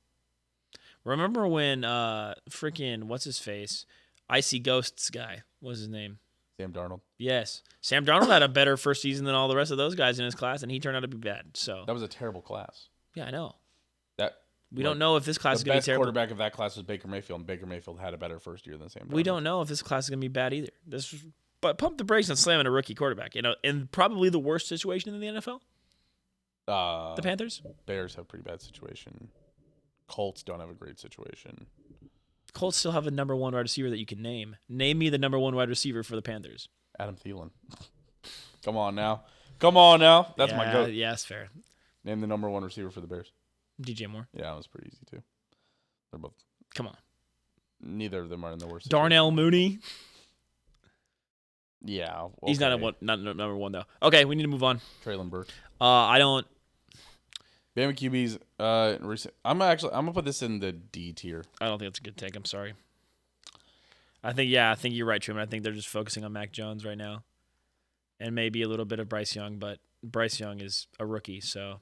Remember when freaking what's his face? Icy Ghosts guy. What was his name? Sam Darnold. Yes. Sam Darnold had a better first season than all the rest of those guys in his class, and he turned out to be bad. So that was a terrible class. Yeah, I know. We don't know if this class is going to be terrible. The best quarterback of that class was Baker Mayfield, and Baker Mayfield had a better first year than Sam Darnold. We don't know if this class is going to be bad either. But pump the brakes on slamming a rookie quarterback. In probably the worst situation in the NFL. The Panthers? Bears have a pretty bad situation. Colts don't have a great situation. Colts still have a number 1 wide receiver that you can name. Name me the number 1 wide receiver for the Panthers. Adam Thielen. Come on now. That's my goat. Yeah, that's fair. Name the number 1 receiver for the Bears. DJ Moore. Yeah, that was pretty easy too. They're both. Come on. Neither of them are in the worst situation. Darnell Mooney. Yeah, okay. He's not number 1 though. Okay, we need to move on. Traylon Burke. I don't. Bama QBs. I'm gonna put this in the D tier. I don't think that's a good take. I'm sorry. I think you're right, Truman. I think they're just focusing on Mac Jones right now, and maybe a little bit of Bryce Young, but Bryce Young is a rookie, so.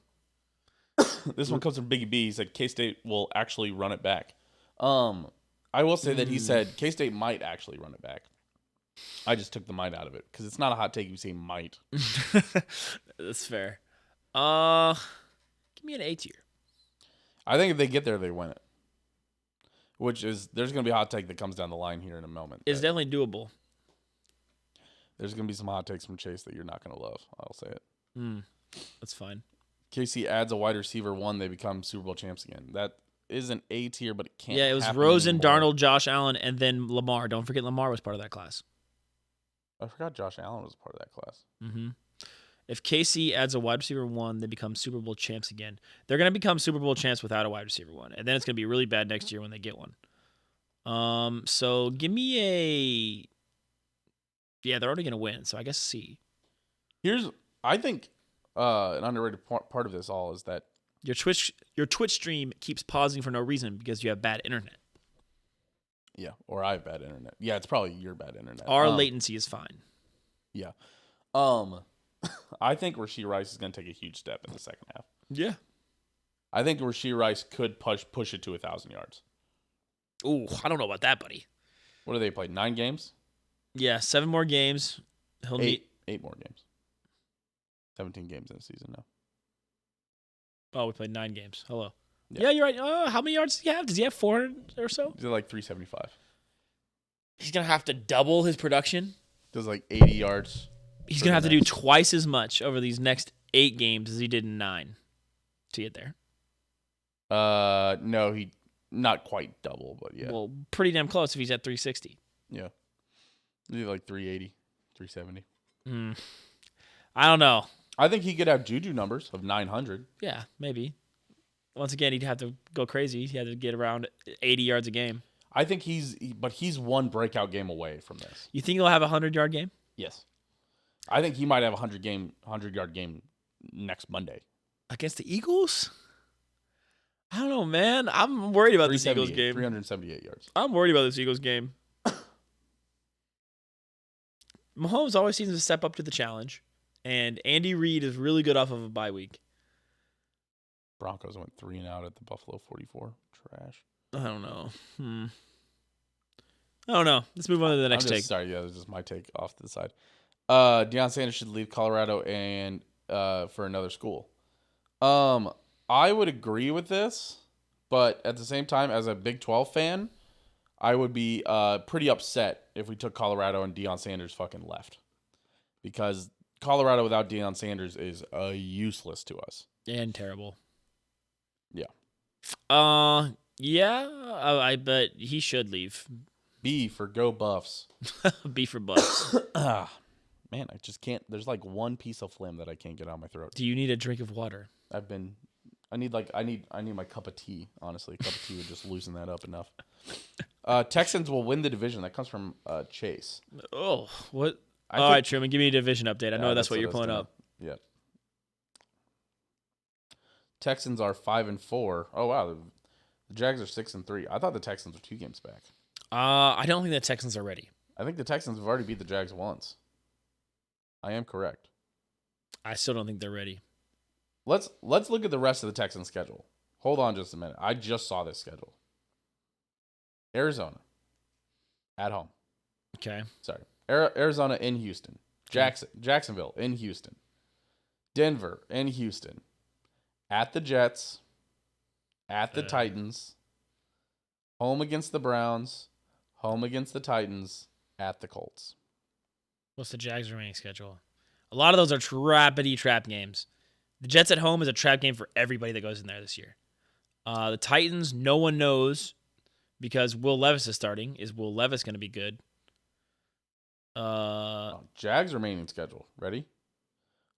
This one comes from Biggie B. He said K-State will actually run it back. I will say that he said K-State might actually run it back. I just took the might out of it because it's not a hot take if you say might. That's fair. Give me an A tier. I think if they get there, they win it. There's going to be a hot take that comes down the line here in a moment. It's definitely doable. There's going to be some hot takes from Chase that you're not going to love. I'll say it. That's fine. KC adds a wide receiver 1, they become Super Bowl champs again. That is an A tier, but it can't. Yeah, it was Rosen, Darnold, Josh Allen, and then Lamar. Don't forget Lamar was part of that class. I forgot Josh Allen was part of that class. Mm-hmm. If KC adds a wide receiver 1, they become Super Bowl champs again. They're going to become Super Bowl champs without a wide receiver 1, and then it's going to be really bad next year when they get one. So give me a... Yeah, they're already going to win, so I guess C. I think an underrated part of this all is that Your Twitch stream keeps pausing for no reason because you have bad internet. yeah, or I have bad internet. Yeah, it's probably your bad internet. Our latency is fine. Yeah. I think Rashee Rice is going to take a huge step in the second half. Yeah. I think Rashee Rice could push it to 1,000 yards. Ooh, I don't know about that, buddy. What do they play? 9 games? Yeah, 7 more games. He'll need 8 more games. 17 games in a season now. Oh, we played 9 games. Hello. Yeah. Yeah, you're right. How many yards does he have? Does he have 400 or so? He's at like 375. He's going to have to double his production. Does like 80 yards. He's going to have to do twice as much over these next 8 games as he did in 9 to get there. No, he not quite double, but yeah. Well, pretty damn close if he's at 360. Yeah. Maybe like 380, 370. I don't know. I think he could have Juju numbers of 900. Yeah, maybe. Once again, he'd have to go crazy. He had to get around 80 yards a game. I think he's one breakout game away from this. You think he'll have a 100-yard game? Yes. I think he might have a 100-yard game next Monday. Against the Eagles? I don't know, man. I'm worried about this Eagles game. 378 yards. I'm worried about this Eagles game. Mahomes always seems to step up to the challenge, and Andy Reid is really good off of a bye week. Broncos went 3-0 at the Buffalo 44. Trash. I don't know. I don't know. Let's move on to the next take. Sorry, yeah, this is my take off to the side. Deion Sanders should leave Colorado and for another school. I would agree with this, but at the same time, as a Big 12 fan, I would be pretty upset if we took Colorado and Deion Sanders fucking left. Because Colorado without Deion Sanders is useless to us. And terrible. Yeah. I bet he should leave. B for go Buffs. B for Buffs. Man, I just can't. There's like one piece of phlegm that I can't get out of my throat. Do you need a drink of water? I need my cup of tea. Honestly, a cup of tea would just loosen that up enough. Texans will win the division. That comes from Chase. Oh, what? All right, Truman, give me a division update. I know that's what you're pulling up. Yeah. Texans are 5-4. Oh wow, the Jags are 6-3. I thought the Texans were 2 games back. I don't think the Texans are ready. I think the Texans have already beat the Jags once. I am correct. I still don't think they're ready. Let's look at the rest of the Texans schedule. Hold on just a minute. I just saw this schedule. Arizona at home. Okay. Sorry. Arizona in Houston. Jacksonville in Houston. Denver in Houston. At the Jets. At the Titans. Home against the Browns. Home against the Titans. At the Colts. What's the Jags' remaining schedule? A lot of those are trappity trap games. The Jets at home is a trap game for everybody that goes in there this year. The Titans, no one knows because Will Levis is starting. Is Will Levis going to be good? Jags remaining schedule. Ready?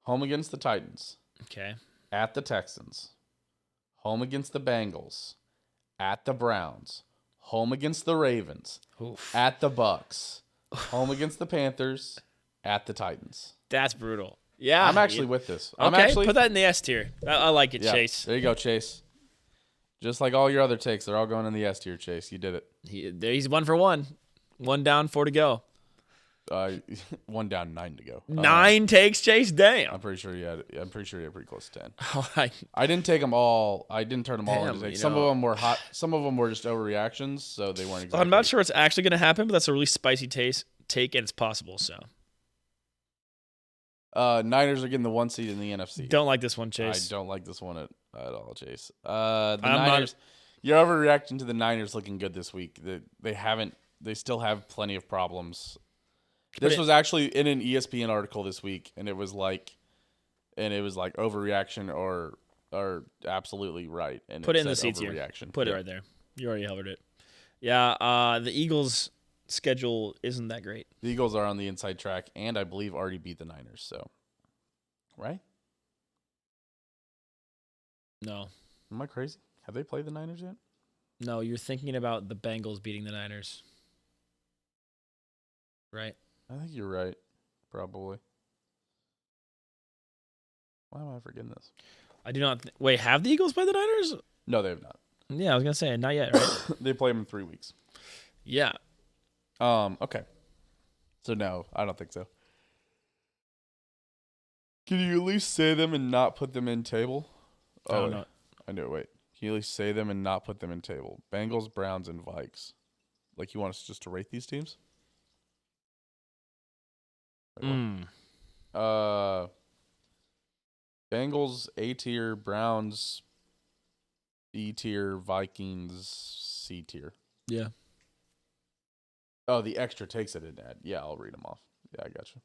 Home against the Titans. Okay. At the Texans. Home against the Bengals. At the Browns. Home against the Ravens. Oof. At the Bucks. Home against the Panthers. At the Titans. That's brutal. Yeah. I'm actually with this. Okay, put that in the S tier. I like it, yeah, Chase. There you go, Chase. Just like all your other takes, they're all going in the S tier, Chase. You did it. He's 1 for 1. 1 down, 4 to go. 1 down, 9 to go. 9 takes, Chase? Damn. I'm pretty sure you had pretty close to 10. All right. I didn't take them all. I didn't turn them all into Damn, takes. Some of them were hot. Some of them were just overreactions, so they weren't exactly. I'm not sure it's actually going to happen, but that's a really spicy take, and it's possible, so. Niners are getting the 1 seed in the NFC. Don't like this one, Chase. I don't like this one at all, Chase. The Niners. You're overreacting to the Niners looking good this week. They still have plenty of problems. This was actually in an ESPN article this week, and it was like overreaction or absolutely right. And put it in the seats here. Put it right there. You already covered it. Yeah. The Eagles' schedule isn't that great. The Eagles are on the inside track, and I believe already beat the Niners. So right? No. Am I crazy? Have they played the Niners yet? No, you're thinking about the Bengals beating the Niners. Right? I think you're right. Probably. Why am I forgetting this? I do not. Wait, have the Eagles played the Niners? No, they have not. Yeah, I was going to say, not yet, right? They play them in 3 weeks. Yeah. Okay. So no, I don't think so. Can you at least say them and not put them in table? Oh, no. I knew it. Wait. Can you at least say them and not put them in table? Bengals, Browns, and Vikes. Like, you want us just to rate these teams? Wait, Bengals A tier, Browns B tier, Vikings C tier. Yeah. Oh, the extra takes it in that. Yeah, I'll read them off. Yeah, I got you.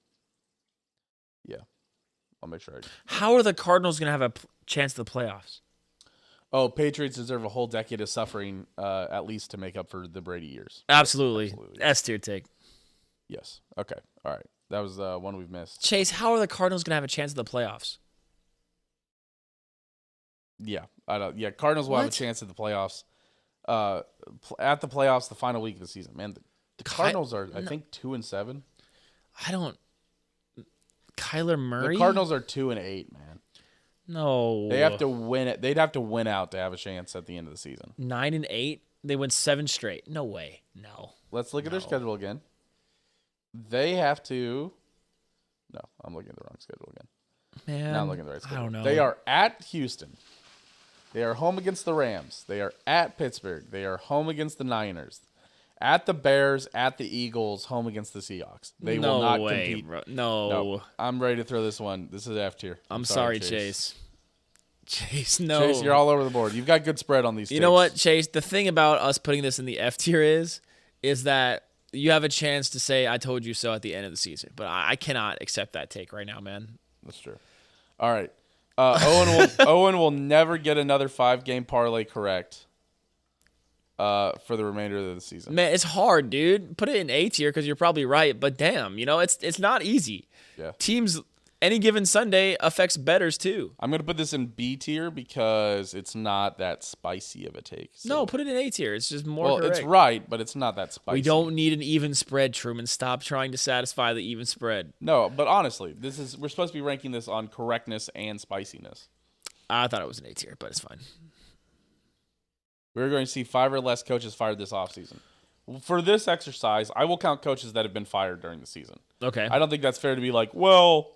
Yeah, I'll make sure. How are the Cardinals going to have a chance at the playoffs? Oh, Patriots deserve a whole decade of suffering, at least to make up for the Brady years. Absolutely. Yes, absolutely. S tier take. Yes. Okay. All right. That was one we've missed. Chase, how are the Cardinals going to have a chance at the playoffs? Yeah, I don't. Yeah, Cardinals will have a chance at the playoffs. At the playoffs, the final week of the season. Man, the Cardinals are, I think, 2-7. I don't. Kyler Murray. The Cardinals are 2-8. Man, no. they have to win it. They'd have to win out to have a chance at the end of the season. 9-8. They win 7 straight. No way. No. Let's look at their schedule again. They have to. No, I'm looking at the wrong schedule again. Man, Now I'm looking at the right schedule. I don't know. They are at Houston. They are home against the Rams. They are at Pittsburgh. They are home against the Niners. At the Bears, at the Eagles, home against the Seahawks. They will not compete. Bro. No. Nope. I'm ready to throw this one. This is F tier. I'm sorry, Chase. Chase, no. Chase, you're all over the board. You've got good spread on these. You know what, Chase? The thing about us putting this in the F tier is that you have a chance to say "I told you so" at the end of the season. But I cannot accept that take right now, man. That's true. All right. Owen will never get another 5-game parlay correct for the remainder of the season. Man, it's hard, dude. Put it in A tier because you're probably right. But damn, it's not easy. Yeah. Teams, any given Sunday affects bettors too. I'm going to put this in B tier because it's not that spicy of a take. So. No, put it in A tier. It's just more correct. It's right, but it's not that spicy. We don't need an even spread, Truman. Stop trying to satisfy the even spread. No, but honestly, we're supposed to be ranking this on correctness and spiciness. I thought it was an A tier, but it's fine. We're going to see 5 or less coaches fired this offseason. For this exercise, I will count coaches that have been fired during the season. Okay. I don't think that's fair to be like, well,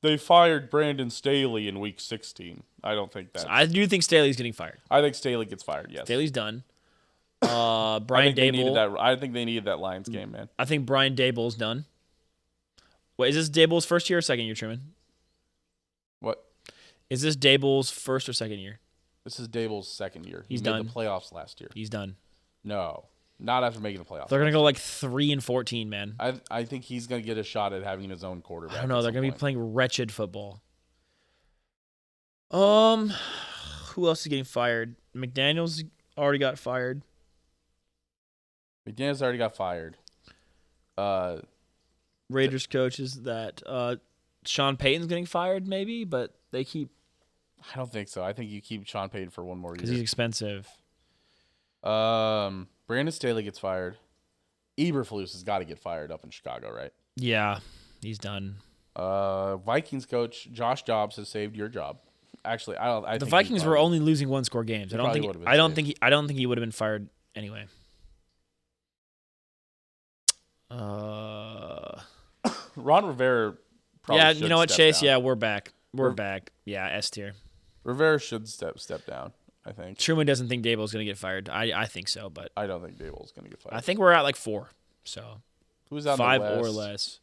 they fired Brandon Staley in week 16. I don't think that. I do think Staley's getting fired. I think Staley gets fired, yes. Staley's done. Brian Dable. I think they needed that Lions game, man. I think Brian Dable's done. Wait, is this Dable's first year or second year, Truman? What? Is this Dable's first or second year? This is Dable's second year. He's made done. the playoffs last year. He's done. No, not after making the playoffs. They're gonna go like 3-14, man. I think he's gonna get a shot at having his own quarterback. I don't know. They're gonna be playing wretched football. Who else is getting fired? McDaniels already got fired. McDaniels already got fired. Raiders coaches that Sean Payton's getting fired, maybe, but they keep. I don't think so. I think you keep Sean Payton for one more year Because he's expensive. Brandon Staley gets fired. Eberflus has got to get fired up in Chicago, right? Yeah, he's done. Vikings coach Josh Jobs has saved your job. Actually, I The think Vikings were only losing 1-score games. I don't think he would have been fired anyway. Ron Rivera. Probably Yeah, you know what, Chase? down. Yeah, we're back. We're back. Yeah, S tier. Rivera should step down. I think. Truman doesn't think Dable's going to get fired. I think so, but I don't think Dable's going to get fired. I think we're at like 4. So who's out 5 in the West? or less.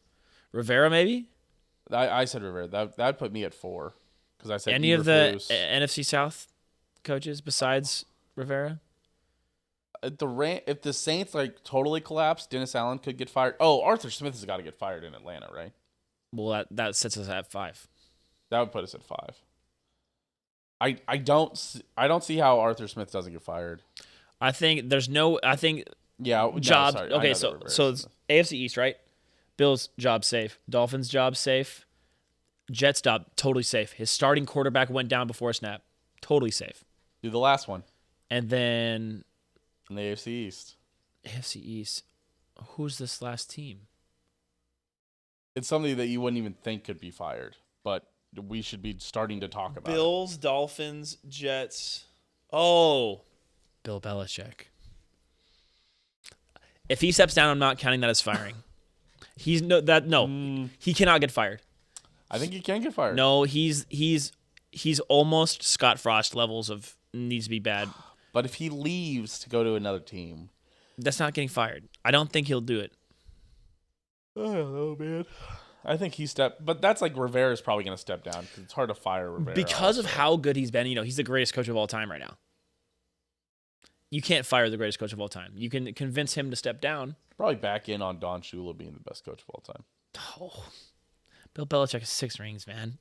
Rivera, maybe? I said Rivera. That'd put me at 4 because I said Any of the Eberflus. NFC South coaches besides Rivera? If the Saints totally collapse, Dennis Allen could get fired. Oh, Arthur Smith has got to get fired in Atlanta, right? Well, that sets us at 5. That would put us at 5. I don't see how Arthur Smith doesn't get fired. I think there's no. I think Yeah, job. No, sorry. Okay, so it's AFC East, right? Bills job safe. Dolphins job safe. Jet stop, totally safe. His starting quarterback went down before a snap. Totally safe. Do the last one. And then In the AFC East. AFC East. Who's this last team? It's somebody that you wouldn't even think could be fired, but we should be starting to talk about Bills, Dolphins, Jets. Oh, Bill Belichick. If he steps down, I'm not counting that as firing. He cannot get fired. I think he can get fired. No, he's almost Scott Frost levels of needs to be bad. But if he leaves to go to another team, that's not getting fired. I don't think he'll do it. I don't know, man. I think but that's like Rivera's probably going to step down because it's hard to fire Rivera. Because of how good he's been, he's the greatest coach of all time right now. You can't fire the greatest coach of all time. You can convince him to step down. Probably back in on Don Shula being the best coach of all time. Oh, Bill Belichick has 6 rings, man.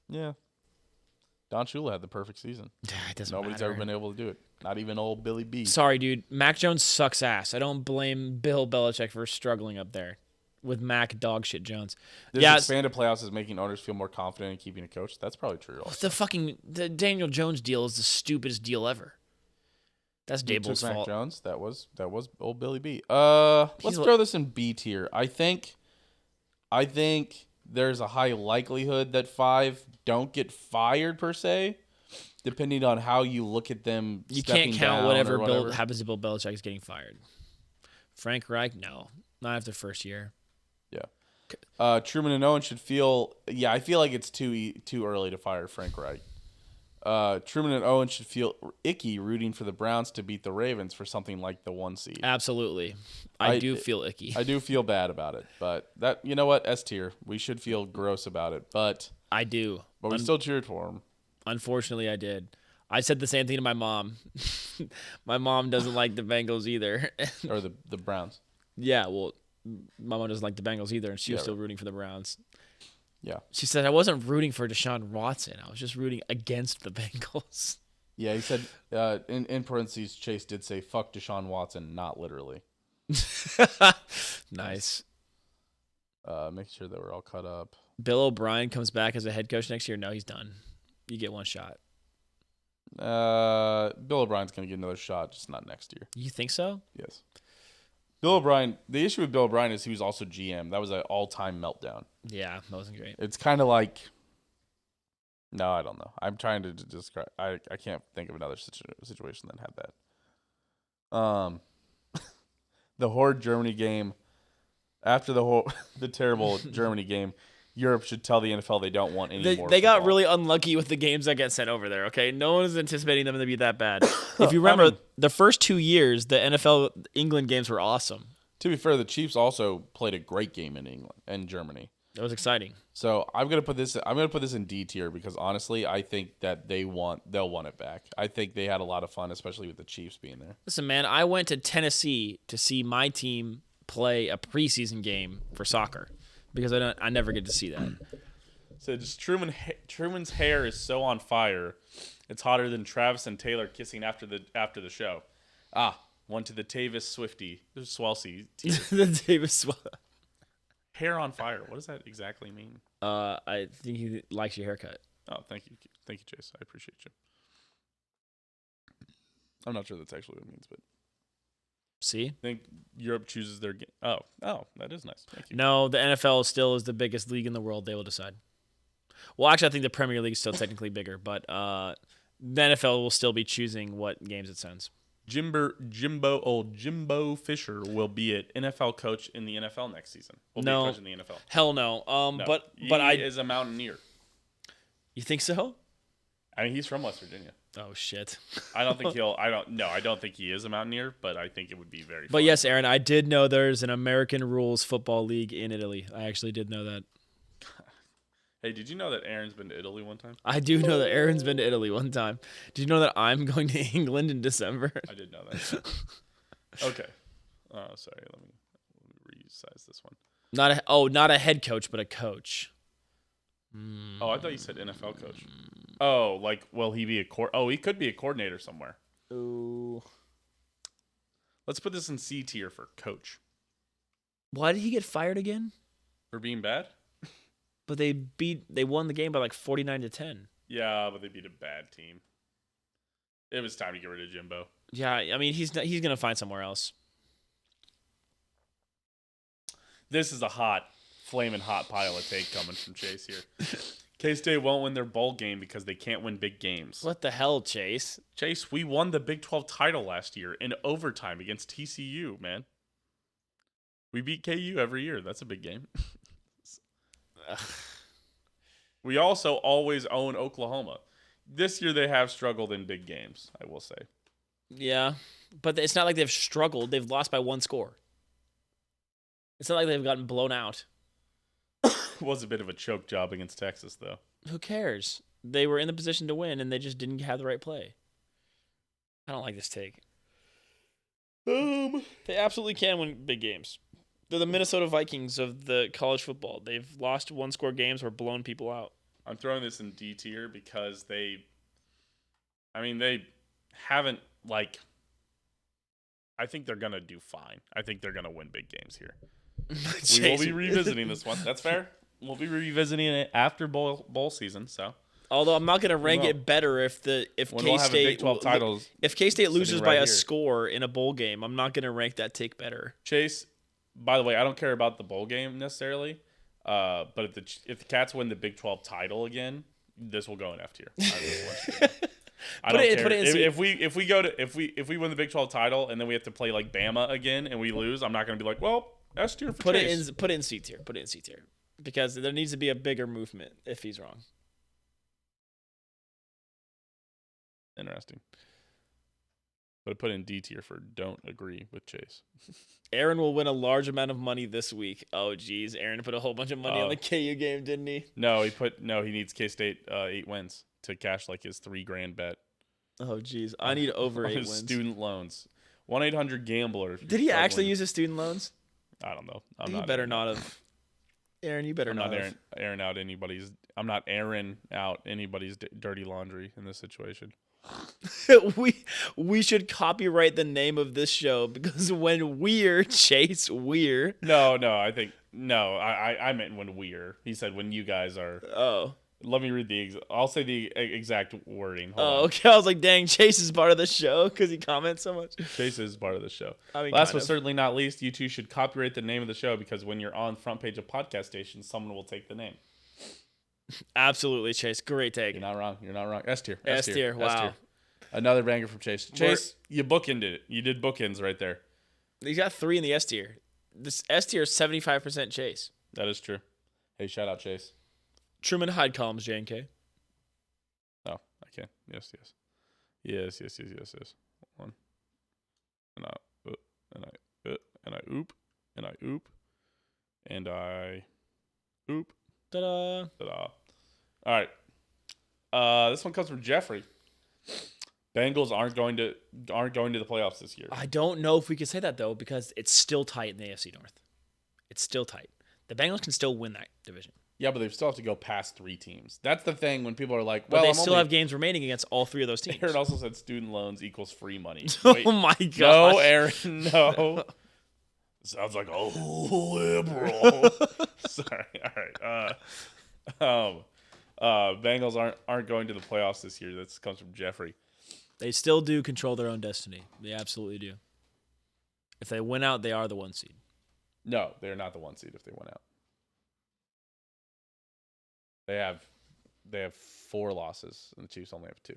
Yeah. Don Shula had the perfect season. It doesn't Nobody's matter. ever been able to do it. Not even old Billy B. Sorry, dude. Mac Jones sucks ass. I don't blame Bill Belichick for struggling up there with Mac dogshit Jones. This expanded playoffs is making owners feel more confident in keeping a coach. That's probably true. Also. The Daniel Jones deal is the stupidest deal ever. That's Dable's fault. Mac Jones. That was old Billy B. Let's throw this in B tier. I think there's a high likelihood that 5 don't get fired per se, depending on how you look at them. You can't count whatever happens to Bill Belichick is getting fired. Frank Reich, no, not after first year. Yeah. Truman and Owen should feel. Yeah, I feel like it's too early to fire Frank Reich. Truman and Owen should feel icky rooting for the Browns to beat the Ravens for something like the 1 seed. Absolutely. I do feel icky. I do feel bad about it, but you know what? S tier. We should feel gross about it, but I do. But we still cheered for him. Unfortunately, I did. I said the same thing to my mom. My mom doesn't like the Bengals either. Or the Browns. Yeah, well, my mom doesn't like the Bengals either, and she was still rooting for the Browns. Yeah. She said, I wasn't rooting for Deshaun Watson. I was just rooting against the Bengals. Yeah, he said, in parentheses, Chase did say, fuck Deshaun Watson, not literally. Nice. Make sure that we're all caught up. Bill O'Brien comes back as a head coach next year. No, he's done. You get one shot. Bill O'Brien's going to get another shot, just not next year. You think so? Yes. Bill O'Brien, the issue with Bill O'Brien is he was also GM. That was an all-time meltdown. Yeah, that wasn't great. It's kind of like, no, I don't know. I'm trying to describe. I can't think of another situation that had that. The Horde Germany game, after the terrible Germany game, Europe should tell the NFL they don't want any more. They got really unlucky with the games that get sent over there, okay? No one is anticipating them to be that bad. If you remember, the first 2 years, the NFL England games were awesome. To be fair, the Chiefs also played a great game in England and Germany. It was exciting. So I'm gonna put this in D tier because honestly, I think that they'll want it back. I think they had a lot of fun, especially with the Chiefs being there. Listen, man, I went to Tennessee to see my team play a preseason game for soccer because I never get to see that. So just Truman's hair is so on fire, it's hotter than Travis and Taylor kissing after the show. One to the Tavis Swelsey. The Tavis Swelsey. Hair on fire. What does that exactly mean? I think he likes your haircut. Oh, thank you. Thank you, Chase. I appreciate you. I'm not sure that's actually what it means, but see? I think Europe chooses their game. Oh, that is nice. Thank you. No, the NFL still is the biggest league in the world. They will decide. Well, actually, I think the Premier League is still technically bigger, but the NFL will still be choosing what games it sends. Jimbo Fisher will be an NFL coach in the NFL next season. Will be a coach in the NFL. Hell no. No. But he is a Mountaineer. You think so? I mean, he's from West Virginia. Oh shit. I don't think I don't think he is a Mountaineer, but I think it would be very fun. But yes, Aaron, I did know there's an American rules football league in Italy. I actually did know that. Hey, did you know that Aaron's been to Italy one time? I do know that Aaron's been to Italy one time. Did you know that I'm going to England in December? I did know that. Okay. Oh, sorry. Let me resize this one. Not a head coach, but a coach. Oh, I thought you said NFL coach. Oh, will he be he could be a coordinator somewhere. Ooh. Let's put this in C tier for coach. Why did he get fired again? For being bad? But they won the game by like 49-10. Yeah, but they beat a bad team. It was time to get rid of Jimbo. Yeah, I mean he's gonna find somewhere else. This is a flaming hot pile of take coming from Chase here. K-State won't win their bowl game because they can't win big games. What the hell, Chase? Chase, we won the Big 12 title last year in overtime against TCU, man. We beat KU every year. That's a big game. We also always own Oklahoma. This year they have struggled in big games, I will say. Yeah, but it's not like they've struggled. They've lost by one score. It's not like they've gotten blown out. It was a bit of a choke job against Texas, though. Who cares? They were in the position to win, and they just didn't have the right play. I don't like this take. They absolutely can win big games. They're the Minnesota Vikings of the college football. They've lost one-score games or blown people out. I'm throwing this in D tier because they haven't, like, I think they're going to do fine. I think they're going to win big games here. We will be revisiting this one. That's fair. We'll be revisiting it after bowl season, so. Although I'm not going to rank it better if K-State if K-State loses by a score in a bowl game, I'm not going to rank that take better. Chase, by the way, I don't care about the bowl game necessarily, but if the Cats win the Big 12 title again, this will go in F tier. I don't care. If we win the Big 12 title and then we have to play like Bama again and we lose, I'm not going to be like, well, S tier for Chase. Put it in C tier. Put it in C tier because there needs to be a bigger movement if he's wrong. Interesting. But put in D tier for don't agree with Chase. Aaron will win a large amount of money this week. Oh, geez. Aaron put a whole bunch of money on the KU game, didn't he? No, he needs K-State 8 wins to cash like his $3,000 bet. Oh, geez. I need over 8 wins. Student loans. 1-800-GAMBLER. Did he actually use his student loans? I don't know. You better not have. Aaron, you better not have. I'm not airing out anybody's dirty laundry in this situation. we should copyright the name of this show because when we're Chase Weir. No, I meant when we're. He said when you guys are. Oh. Let me read I'll say the exact wording. Hold on. Okay. I was like, dang, Chase is part of the show because he comments so much. Chase is part of the show. I mean, last but certainly not least, you two should copyright the name of the show because when you're on front page of podcast stations, someone will take the name. Absolutely, Chase. Great take. You're not wrong. S tier. S tier. Wow. S-tier. Another banger from Chase. Chase, you bookended it. You did bookends right there. He's got 3 in the S tier. This S tier is 75% Chase. That is true. Hey, shout out Chase. Truman Hyde columns, J&K. Oh, I can. Yes. One. And I oop. Ta-da. All right. This one comes from Jeffrey. Bengals aren't going to the playoffs this year. I don't know if we can say that though because it's still tight in the AFC North. It's still tight. The Bengals can still win that division. Yeah, but they still have to go past 3 teams. That's the thing when people are like, well, but they still have games remaining against all 3 of those teams. Aaron also said student loans equals free money. Wait, oh my gosh. No, Aaron, no. Sounds like a liberal. Sorry. All right. Bengals aren't going to the playoffs this year. This comes from Jeffrey. They still do control their own destiny. They absolutely do. If they win out, they are the 1 seed. No, they're not the 1 seed if they win out. They have 4 losses, and the Chiefs only have 2.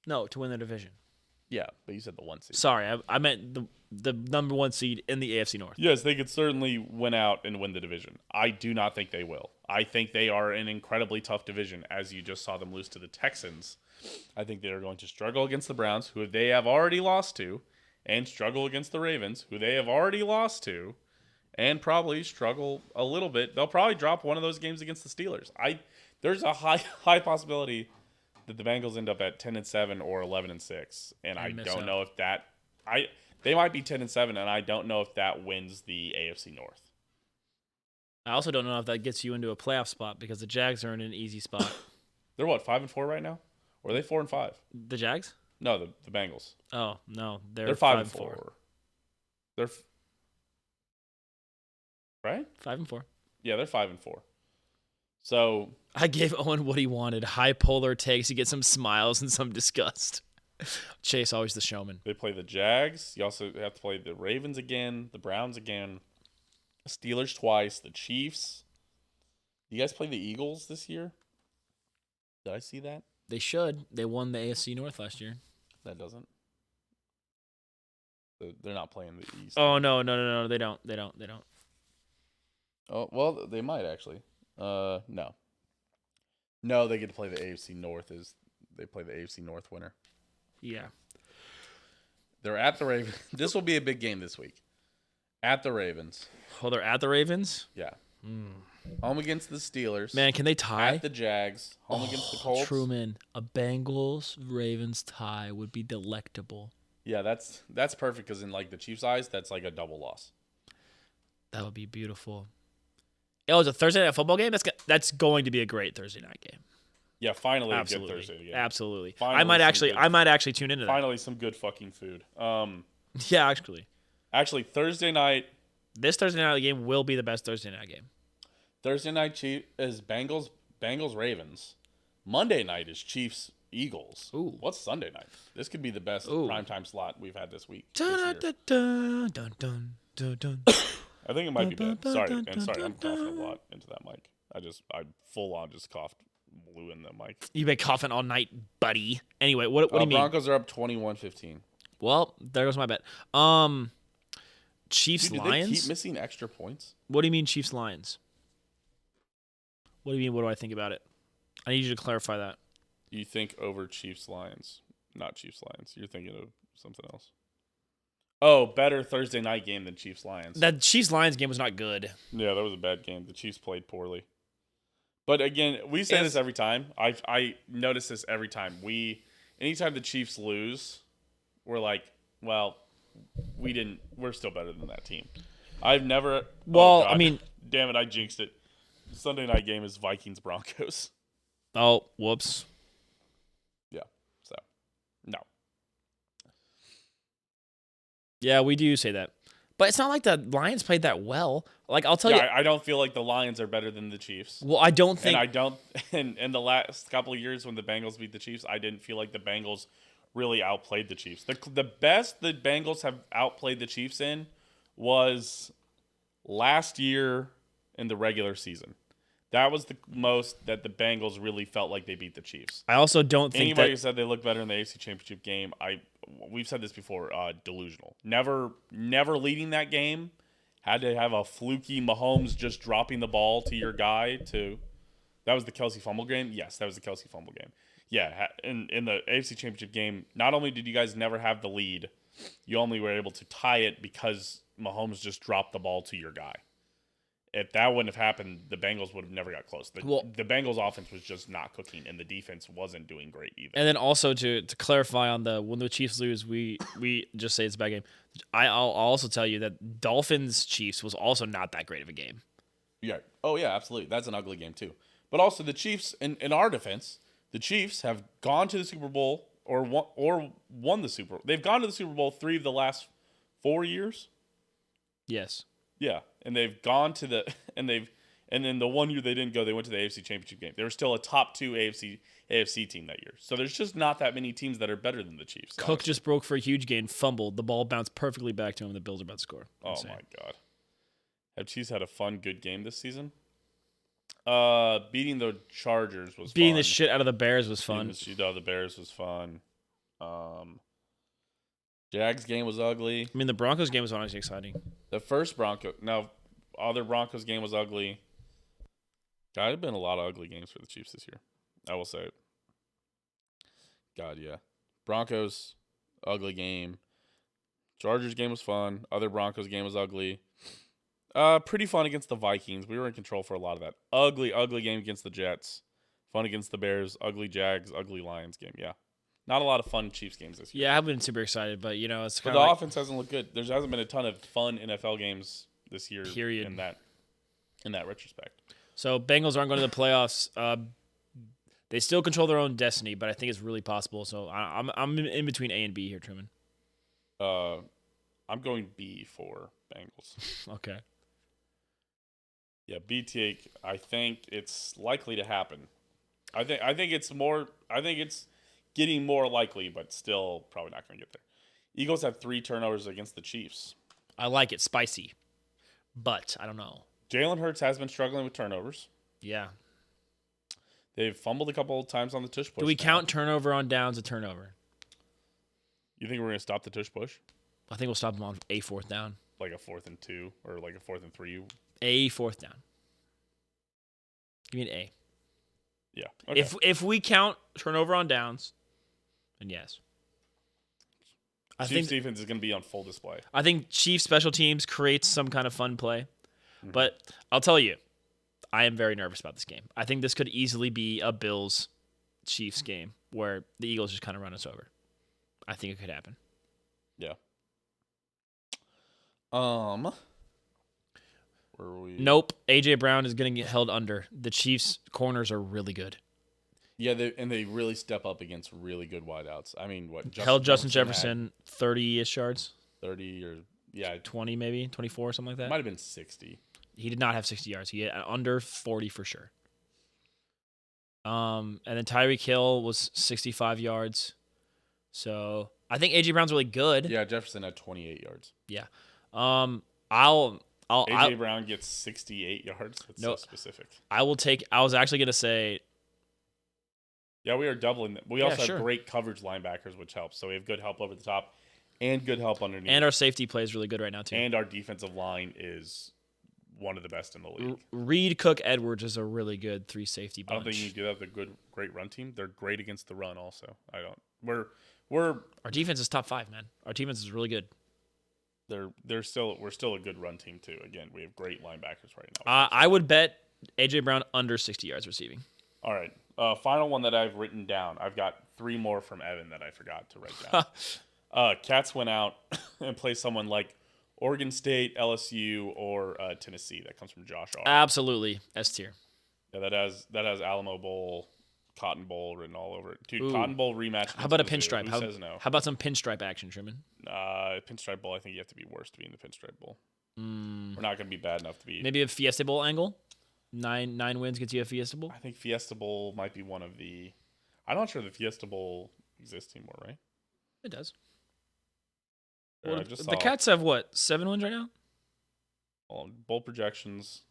No, to win the division. Yeah, but you said the 1 seed. Sorry, I meant the number 1 seed in the AFC North. Yes, they could certainly win out and win the division. I do not think they will. I think they are an incredibly tough division, as you just saw them lose to the Texans. I think they are going to struggle against the Browns, who they have already lost to, and struggle against the Ravens, who they have already lost to, and probably struggle a little bit. They'll probably drop one of those games against the Steelers. There's a high possibility that the Bengals end up at 10-7 or 11-6, and I don't know if that they might be 10-7, and I don't know if that wins the AFC North. I also don't know if that gets you into a playoff spot because the Jags are in an easy spot. They're what, 5-4 right now, or are they 4-5? The Jags? No, the Bengals. Oh no, they're 5-4. They're right? 5-4. Yeah, they're 5-4. So I gave Owen what he wanted. High polar takes. You get some smiles and some disgust. Chase, always the showman. they play the Jags. You also have to play the Ravens again, the Browns again, the Steelers twice, the Chiefs. You guys play the Eagles this year? Did I see that? They should. They won the AFC North last year. That doesn't. They're not playing the East. Oh, no. They don't. Oh, well, they might actually. No. No, they get to play the AFC North. They play the AFC North winner. Yeah. They're at the Ravens. This will be a big game this week. At the Ravens. Oh, they're at the Ravens? Yeah. Home against the Steelers. Man, can they tie? At the Jags. Home against the Colts. Truman, a Bengals-Ravens tie would be delectable. Yeah, that's perfect because in like the Chiefs' eyes, that's like a double loss. That would be beautiful. Oh, it's a Thursday night football game? That's going to be a great Thursday night game. Yeah, finally Absolutely. a good Thursday game. Absolutely. Finally I might actually tune into that. Finally some good fucking food. Yeah, actually. Actually, Thursday night. This Thursday night game will be the best Thursday night game. Thursday night is Bengals Ravens. Monday night is Chiefs Eagles. Ooh. What's Sunday night? This could be the best primetime slot we've had this week. Dun, dun, dun, dun, dun, dun, dun. I think it might be bad. Sorry, I'm coughing a lot into that mic. I full on just coughed, blew in the mic. You've been coughing all night, buddy. Anyway, what do you mean? Broncos are up 21-15. Well, there goes my bet. Chiefs Dude, Lions. They keep missing extra points. What do you mean Chiefs Lions? What do you mean? What do I think about it? I need you to clarify that. You think over Chiefs Lions, not Chiefs Lions. You're thinking of something else. Oh, better Thursday night game than Chiefs Lions. That Chiefs Lions game was not good. Yeah, that was a bad game. The Chiefs played poorly. But again, we say this every time. I notice this every time. Anytime the Chiefs lose, we're like, well, we're still better than that team. I've never. Well, oh God, I mean, damn it, I jinxed it. Sunday night game is Vikings Broncos. Oh, whoops. Yeah. So, no. Yeah, we do say that. But it's not like the Lions played that well. Like, I'll tell you. I don't feel like the Lions are better than the Chiefs. Well, I don't think. And I don't. In the last couple of years when the Bengals beat the Chiefs, I didn't feel like the Bengals really outplayed the Chiefs. The best the Bengals have outplayed the Chiefs in was last year in the regular season. That was the most that the Bengals really felt like they beat the Chiefs. I also don't think Anybody who said they looked better in the AFC Championship game, we've said this before, delusional. Never leading that game. Had to have a fluky Mahomes just dropping the ball to your guy that was the Kelsey fumble game? Yes, that was the Kelsey fumble game. Yeah, in the AFC Championship game, not only did you guys never have the lead, you only were able to tie it because Mahomes just dropped the ball to your guy. If that wouldn't have happened, the Bengals would have never got close. The Bengals offense was just not cooking, and the defense wasn't doing great either. And then also to clarify on when the Chiefs lose, we just say it's a bad game. I'll also tell you that Dolphins Chiefs was also not that great of a game. Yeah. Oh yeah, absolutely. That's an ugly game too. But also the Chiefs, in our defense, the Chiefs have gone to the Super Bowl or won the Super Bowl. They've gone to the Super Bowl 3 of the last 4 years. Yes. Yeah, and they've gone to and then the 1 year they didn't go, they went to the AFC Championship game. They were still a top 2 AFC team that year. So there's just not that many teams that are better than the Chiefs. Cook honestly just broke for a huge gain, fumbled. The ball bounced perfectly back to him. The Bills are about to score. Oh my God. Have Chiefs had a fun, good game this season? Beating the Chargers was beating fun. the shit out of the Bears was fun. Beating the shit out of the Bears was fun. Jags game was ugly. I mean, the Broncos game was honestly exciting. The first other Broncos game was ugly. God, have been a lot of ugly games for the Chiefs this year. I will say it. God, yeah. Broncos, ugly game. Chargers game was fun. Other Broncos game was ugly. Pretty fun against the Vikings. We were in control for a lot of that. Ugly game against the Jets. Fun against the Bears. Ugly Jags. Ugly Lions game. Yeah. Not a lot of fun Chiefs games this year. Yeah, I haven't been super excited, but it's kind of. But the like, offense hasn't looked good. There hasn't been a ton of fun NFL games this year. Period. In that retrospect. So Bengals aren't going to the playoffs. They still control their own destiny, but I think it's really possible. So I'm in between A and B here, Truman. I'm going B for Bengals. Okay. Yeah, BTA. I think it's likely to happen. I think it's more. I think it's getting more likely, but still probably not going to get there. Eagles have 3 turnovers against the Chiefs. I like it spicy, but I don't know. Jalen Hurts has been struggling with turnovers. Yeah. They've fumbled a couple of times on the tush push. Do we now. count turnover on downs a turnover? You think we're going to stop the tush push? I think we'll stop them on a 4th down. Like a 4th and 2 or like a 4th and 3? A 4th down. Give me an A. Yeah. Okay. If we count turnover on downs, then yes. Chiefs defense is going to be on full display. I think Chiefs special teams creates some kind of fun play. Mm-hmm. But I'll tell you, I am very nervous about this game. I think this could easily be a Bills-Chiefs game where the Eagles just kind of run us over. I think it could happen. Yeah. Where are we? Nope. A.J. Brown is going to get held under. The Chiefs' corners are really good. Yeah, they really step up against really good wideouts. I mean, what? Held Justin Jefferson 30-ish yards. 30 or, yeah. 20 maybe, 24, something like that. Might have been 60. He did not have 60 yards. He had under 40 for sure. And then Tyreek Hill was 65 yards. So I think A.J. Brown's really good. Yeah, Jefferson had 28 yards. Yeah. I'll A.J. Brown gets 68 yards. That's so specific. I was actually going to say. Yeah, we are doubling them. We also sure. have great coverage linebackers, which helps. So we have good help over the top and good help underneath. And our safety play is really good right now, too. And our defensive line is one of the best in the league. Reed, Cook, Edwards is a really good 3 safety bunch. I don't think you can do that with a great run team. They're great against the run also. Our defense is top 5, man. Our defense is really good. we're still a good run team too. Again, we have great linebackers right now. I would bet A.J. Brown under 60 yards receiving. All right. Final one that I've written down. I've got 3 more from Evan that I forgot to write down. Cats went out and played someone like Oregon State, LSU, or Tennessee. That comes from Josh R. Absolutely. S tier. Yeah, that has Alamo Bowl, Cotton Bowl written all over it. Dude, Ooh. Cotton Bowl rematch. How about a Mizzou. pinstripe? Who says no? How about some pinstripe action, Truman? Pinstripe Bowl, I think you have to be worse to be in the Pinstripe Bowl. We're not going to be bad enough to be. Maybe a Fiesta Bowl angle? 9 wins gets you a Fiesta Bowl? I think Fiesta Bowl might be one of the. I'm not sure the Fiesta Bowl exists anymore, right? It does. Or Well, I just the saw Cats have what? 7 wins right now? bowl projections.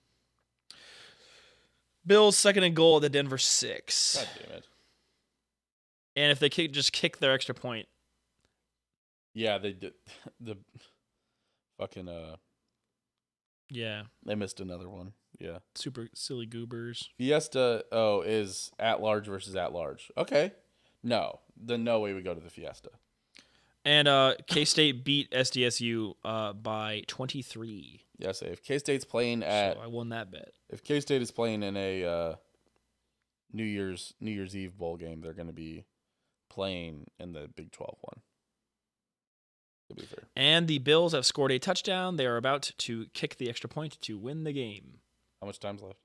Bills second and goal at the Denver 6. God damn it. And if they just kick their extra point. Yeah, they did. The fucking Yeah. they missed another one. Yeah. Super silly goobers. Fiesta is at large versus at large. Okay. No. Then no way we go to the Fiesta. And K-State beat SDSU by 23. Yes, if K-State's playing at So I won that bet. if K-State is playing in a New Year's Eve bowl game, they're going to be playing in the Big 12 one. To be fair. And the Bills have scored a touchdown. They are about to kick the extra point to win the game. How much time's left?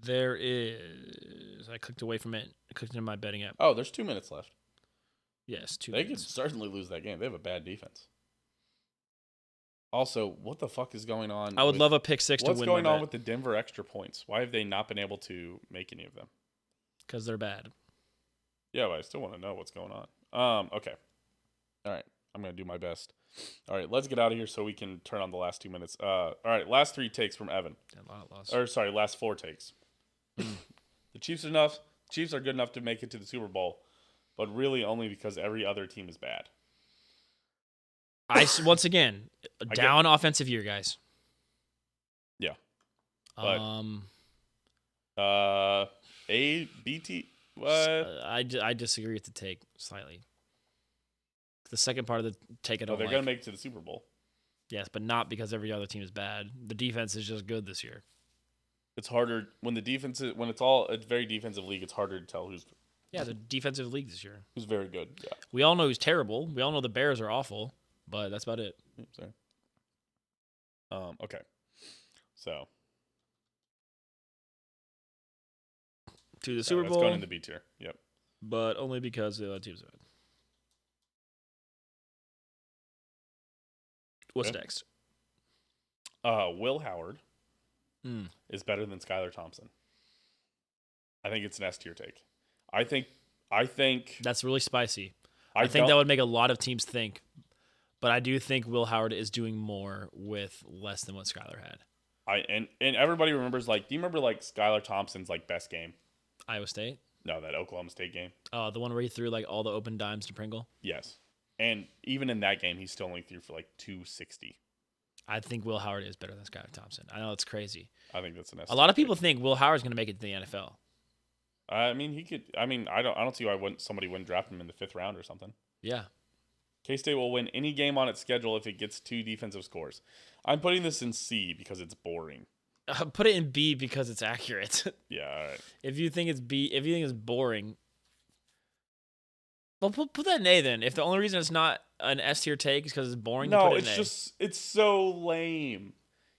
There is. I clicked away from it. I clicked into my betting app. Oh, there's 2 minutes left. Yes, 2 They could minutes. certainly lose that game. They have a bad defense. Also, what the fuck is going on? I would love a pick 6 to win. What's going on with the Denver extra points? Why have they not been able to make any of them? Because they're bad. Yeah, but I still want to know what's going on. Okay. All right. I'm going to do my best. All right, let's get out of here so we can turn on the last 2 minutes. All right, last 3 takes from Evan. Last 4 takes. The Chiefs are good enough to make it to the Super Bowl, but really only because every other team is bad. Once again, down offensive year, guys. Yeah. But, BT, what? I disagree with the take slightly. The second part of the take I don't they're like. going to make it to the Super Bowl. Yes, but not because every other team is bad. The defense is just good this year. It's harder when it's all a very defensive league. It's harder to tell who's the defensive league this year. who's very good. Yeah. We all know who's terrible. We all know the Bears are awful, but that's about it. Sorry. Okay. So To the Super that's Bowl, going in the B tier. Yep. but only because the other teams are bad. What's Okay. next? Will Howard Mm. is better than Skylar Thompson. I think it's an S tier take. I think That's really spicy. I I think don't- that would make a lot of teams think. But I do think Will Howard is doing more with less than what Skylar had. and everybody remembers, like, do you remember like Skylar Thompson's like best game? Iowa State? No, that Oklahoma State game. The one where he threw like all the open dimes to Pringle? Yes. And even in that game, he still only threw for like 260. I think Will Howard is better than Skylar Thompson. I know it's crazy. I think that's an S. A lot of people think Will Howard's going to make it to the NFL. I mean, he could. I mean, I don't see why somebody wouldn't draft him in the 5th round or something. Yeah. K-State will win any game on its schedule if it gets 2 defensive scores. I'm putting this in C because it's boring. Put it in B because it's accurate. Yeah, all right. If you think it's B, if you think it's boring, well, put that in A then. If the only reason it's not an S tier take is because it's boring, then No, put it in A. it's so lame.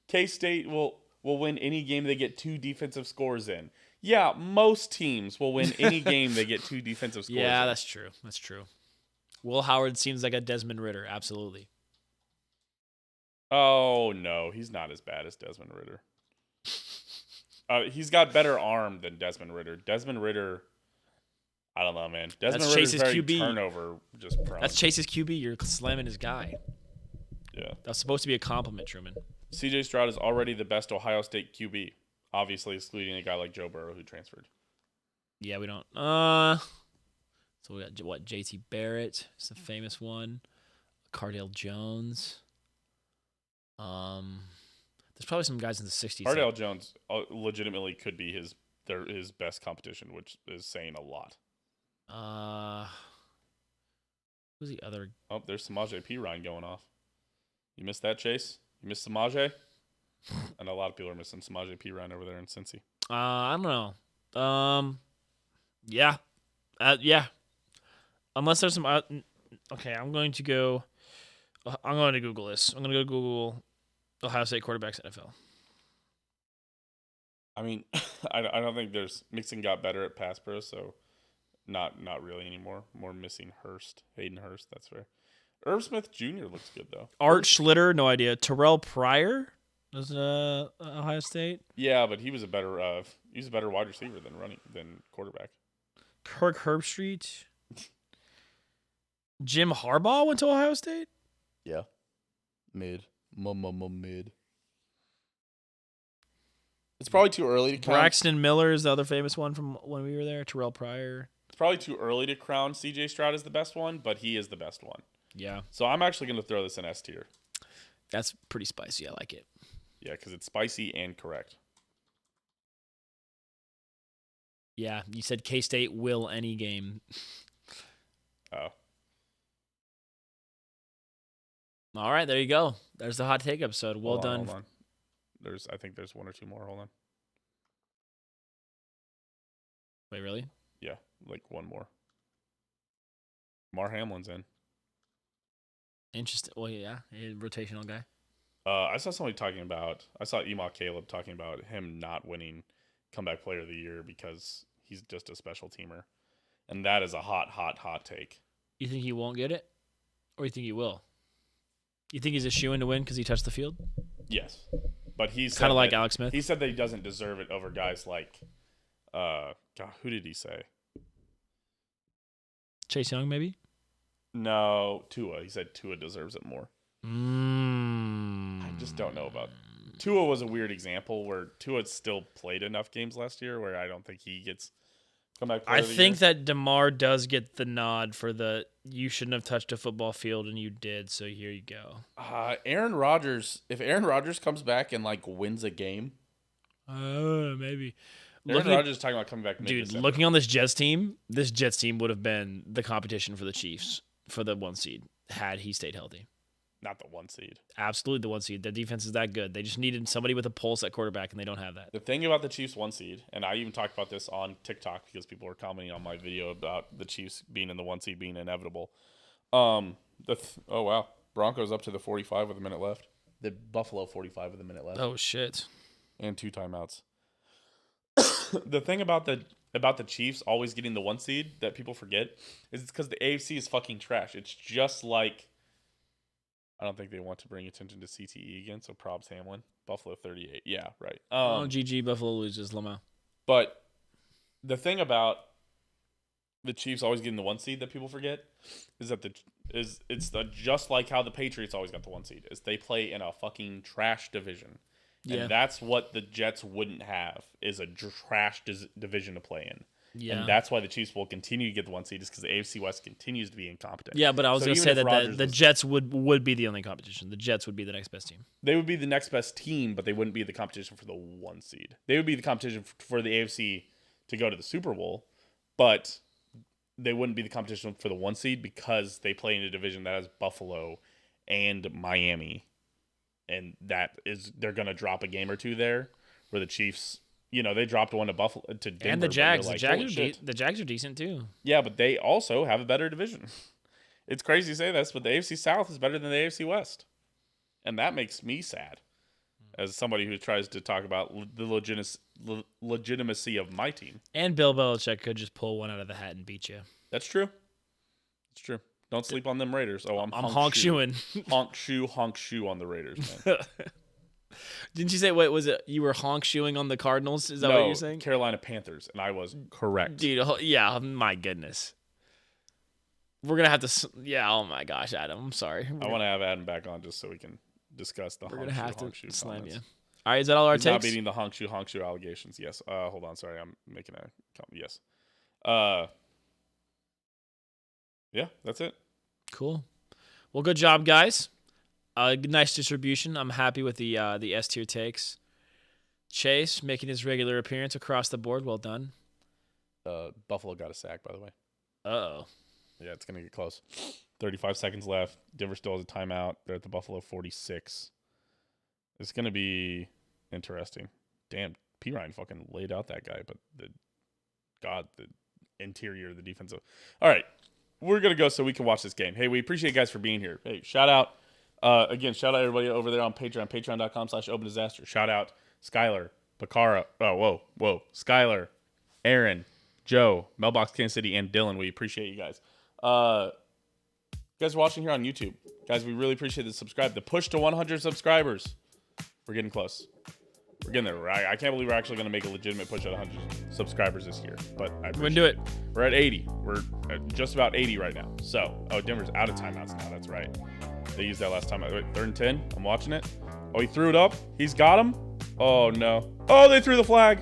K-State will win any game they get 2 defensive scores in. Yeah, most teams will win any game they get 2 defensive scores Yeah, in. that's true. That's true. Will Howard seems like a Desmond Ritter, absolutely. Oh, no, he's not as bad as Desmond Ritter. He's got better arm than Desmond Ritter. Desmond Ritter, I don't know, man. Desmond That's Ritter's Chase's very QB. turnover just prone. That's Chase's QB. You're slamming his guy. Yeah. That's supposed to be a compliment, Truman. CJ Stroud is already the best Ohio State QB, obviously excluding a guy like Joe Burrow who transferred. Yeah, we don't. So we got what? JT Barrett is the famous one. Cardale Jones. There's probably some guys in the 60s. Cardale Jones legitimately could be his best competition, which is saying a lot. Who's the other? Oh, there's Samaje Perine going off. You missed that, Chase? You missed Samaje? I know a lot of people are missing Samaje Perine over there in Cincy. I don't know. Yeah. Yeah. Unless there's some. Okay, I'm going to go. I'm going to Google this. I'm going to go Google Ohio State quarterbacks NFL. I mean, I don't think there's Mixon got better at pass pro, so not really anymore. More missing Hayden Hurst. That's fair. Irv Smith Jr. looks good though. Art Schlitter, no idea. Terrell Pryor was Ohio State. Yeah, but he was a better wide receiver than quarterback. Kirk Herbstreit. Jim Harbaugh went to Ohio State. Yeah, mid. It's probably too early to count. Braxton Miller is the other famous one from when we were there. Terrell Pryor. It's probably too early to crown CJ Stroud as the best one, but he is the best one. Yeah, So I'm actually going to throw this in S tier. that's pretty spicy. I like it. Yeah, because it's spicy and correct. Yeah, you said K-State will any game. Oh, All right, there you go. There's the hot take episode. Well hold on, done. hold on. I think there's 1 or 2 more. Hold on. Wait, really? Yeah, like 1 more. Mar Hamlin's in. Interesting. Well, yeah, a rotational guy. I saw Ema Caleb talking about him not winning comeback player of the year because he's just a special teamer. And that is a hot take. You think he won't get it? Or you think he will? You think he's a shoo-in to win because he touched the field? Yes. But he's Kind of like Alex Smith? He said that he doesn't deserve it over guys like God, who did he say? Chase Young, maybe? No, Tua. He said Tua deserves it more. I just don't know about Tua was a weird example where Tua still played enough games last year where I don't think he gets comeback player I of the think year. that DeMar does get the nod for you shouldn't have touched a football field and you did, so here you go. Aaron Rodgers, if Aaron Rodgers comes back and like wins a game, Maybe. Aaron Rodgers is talking about coming back Dude, mid-December. looking on this Jets team would have been the competition for the Chiefs for the 1 seed had he stayed healthy. Not the 1 seed. Absolutely the 1 seed. The defense is that good. They just needed somebody with a pulse at quarterback, and they don't have that. The thing about the Chiefs 1 seed, and I even talked about this on TikTok because people were commenting on my video about the Chiefs being in the 1 seed being inevitable. Oh wow, Broncos up to the 45 with a minute left. The Buffalo 45 with a minute left. Oh, shit. And 2 timeouts. The thing about the Chiefs always getting the 1 seed that people forget is it's because the AFC is fucking trash. It's just like I don't think they want to bring attention to CTE again, so props Hamlin. Buffalo 38. Yeah, right. GG, Buffalo loses Lamau. But the thing about the Chiefs always getting the 1 seed that people forget is that it's just like how the Patriots always got the 1 seed, is they play in a fucking trash division. Yeah. And that's what the Jets wouldn't have, is a trash division to play in. Yeah. And that's why the Chiefs will continue to get the 1 seed, is because the AFC West continues to be incompetent. Yeah, but I was going to say that the was, Jets would be the only competition. The Jets would be the next best team. They would be the next best team, but they wouldn't be the competition for the 1 seed. They would be the competition for the AFC to go to the Super Bowl, but they wouldn't be the competition for the 1 seed because they play in a division that has Buffalo and Miami. And they're going to drop a game or two there, where the Chiefs, they dropped one to Buffalo, to Denver. And the Jags. Like, the Jags are decent too. Yeah, but they also have a better division. It's crazy to say this, but the AFC South is better than the AFC West. And that makes me sad, as somebody who tries to talk about the legitimacy of my team. And Bill Belichick could just pull one out of the hat and beat you. That's true. It's true. Don't sleep on them Raiders. Oh, I'm honk shoeing. honk shoe on the Raiders, man. Didn't you say, wait, was it you were honk shoeing on the Cardinals? Is that what you're saying? Carolina Panthers, and I was correct. Dude, yeah, my goodness. We're going to have to, yeah, oh my gosh, Adam, I'm sorry. I want to have Adam back on just so we can discuss the honk shoe slam comments. you. All right, is that all our He's takes? not beating the honk shoe allegations. Yes. Hold on, sorry, I'm making a comment. Yes. Yeah, that's it. Cool. Well, good job, guys. Nice distribution. I'm happy with the S tier takes. Chase making his regular appearance across the board. Well done. Buffalo got a sack, by the way. Uh-oh. Yeah, it's gonna get close. 35 seconds left. Denver still has a timeout. They're at the Buffalo 46. It's gonna be interesting. Damn, P. Ryan fucking laid out that guy, but the interior of the defensive. All right. We're going to go so we can watch this game. Hey, we appreciate you guys for being here. Hey, shout out. Again, shout out everybody over there on Patreon, patreon.com/open disaster. Shout out Skylar, Bakara. Oh, whoa. Skylar, Aaron, Joe, Mailbox Kansas City, and Dylan. We appreciate you guys. You guys are watching here on YouTube. Guys, we really appreciate the subscribe. The push to 100 subscribers. We're getting close. We're getting there. I can't believe we're actually going to make a legitimate push at 100 subscribers this year. But we're going to do it. We're at 80. We're at just about 80 right now. So, Denver's out of timeouts now. That's right. They used that last time. Wait, 3rd and 10. I'm watching it. Oh, he threw it up. He's got him. Oh, no. Oh, they threw the flag.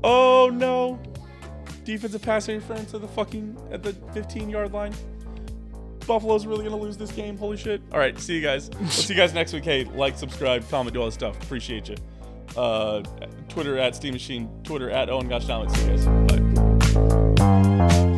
Oh, no. Defensive pass interference at the 15-yard line. Buffalo's really going to lose this game. Holy shit. All right. See you guys. We'll see you guys next week. Hey, like, subscribe, comment, do all this stuff. Appreciate you. Twitter at Steam Machine, Twitter at Owen Gosh Down. See you guys. Bye.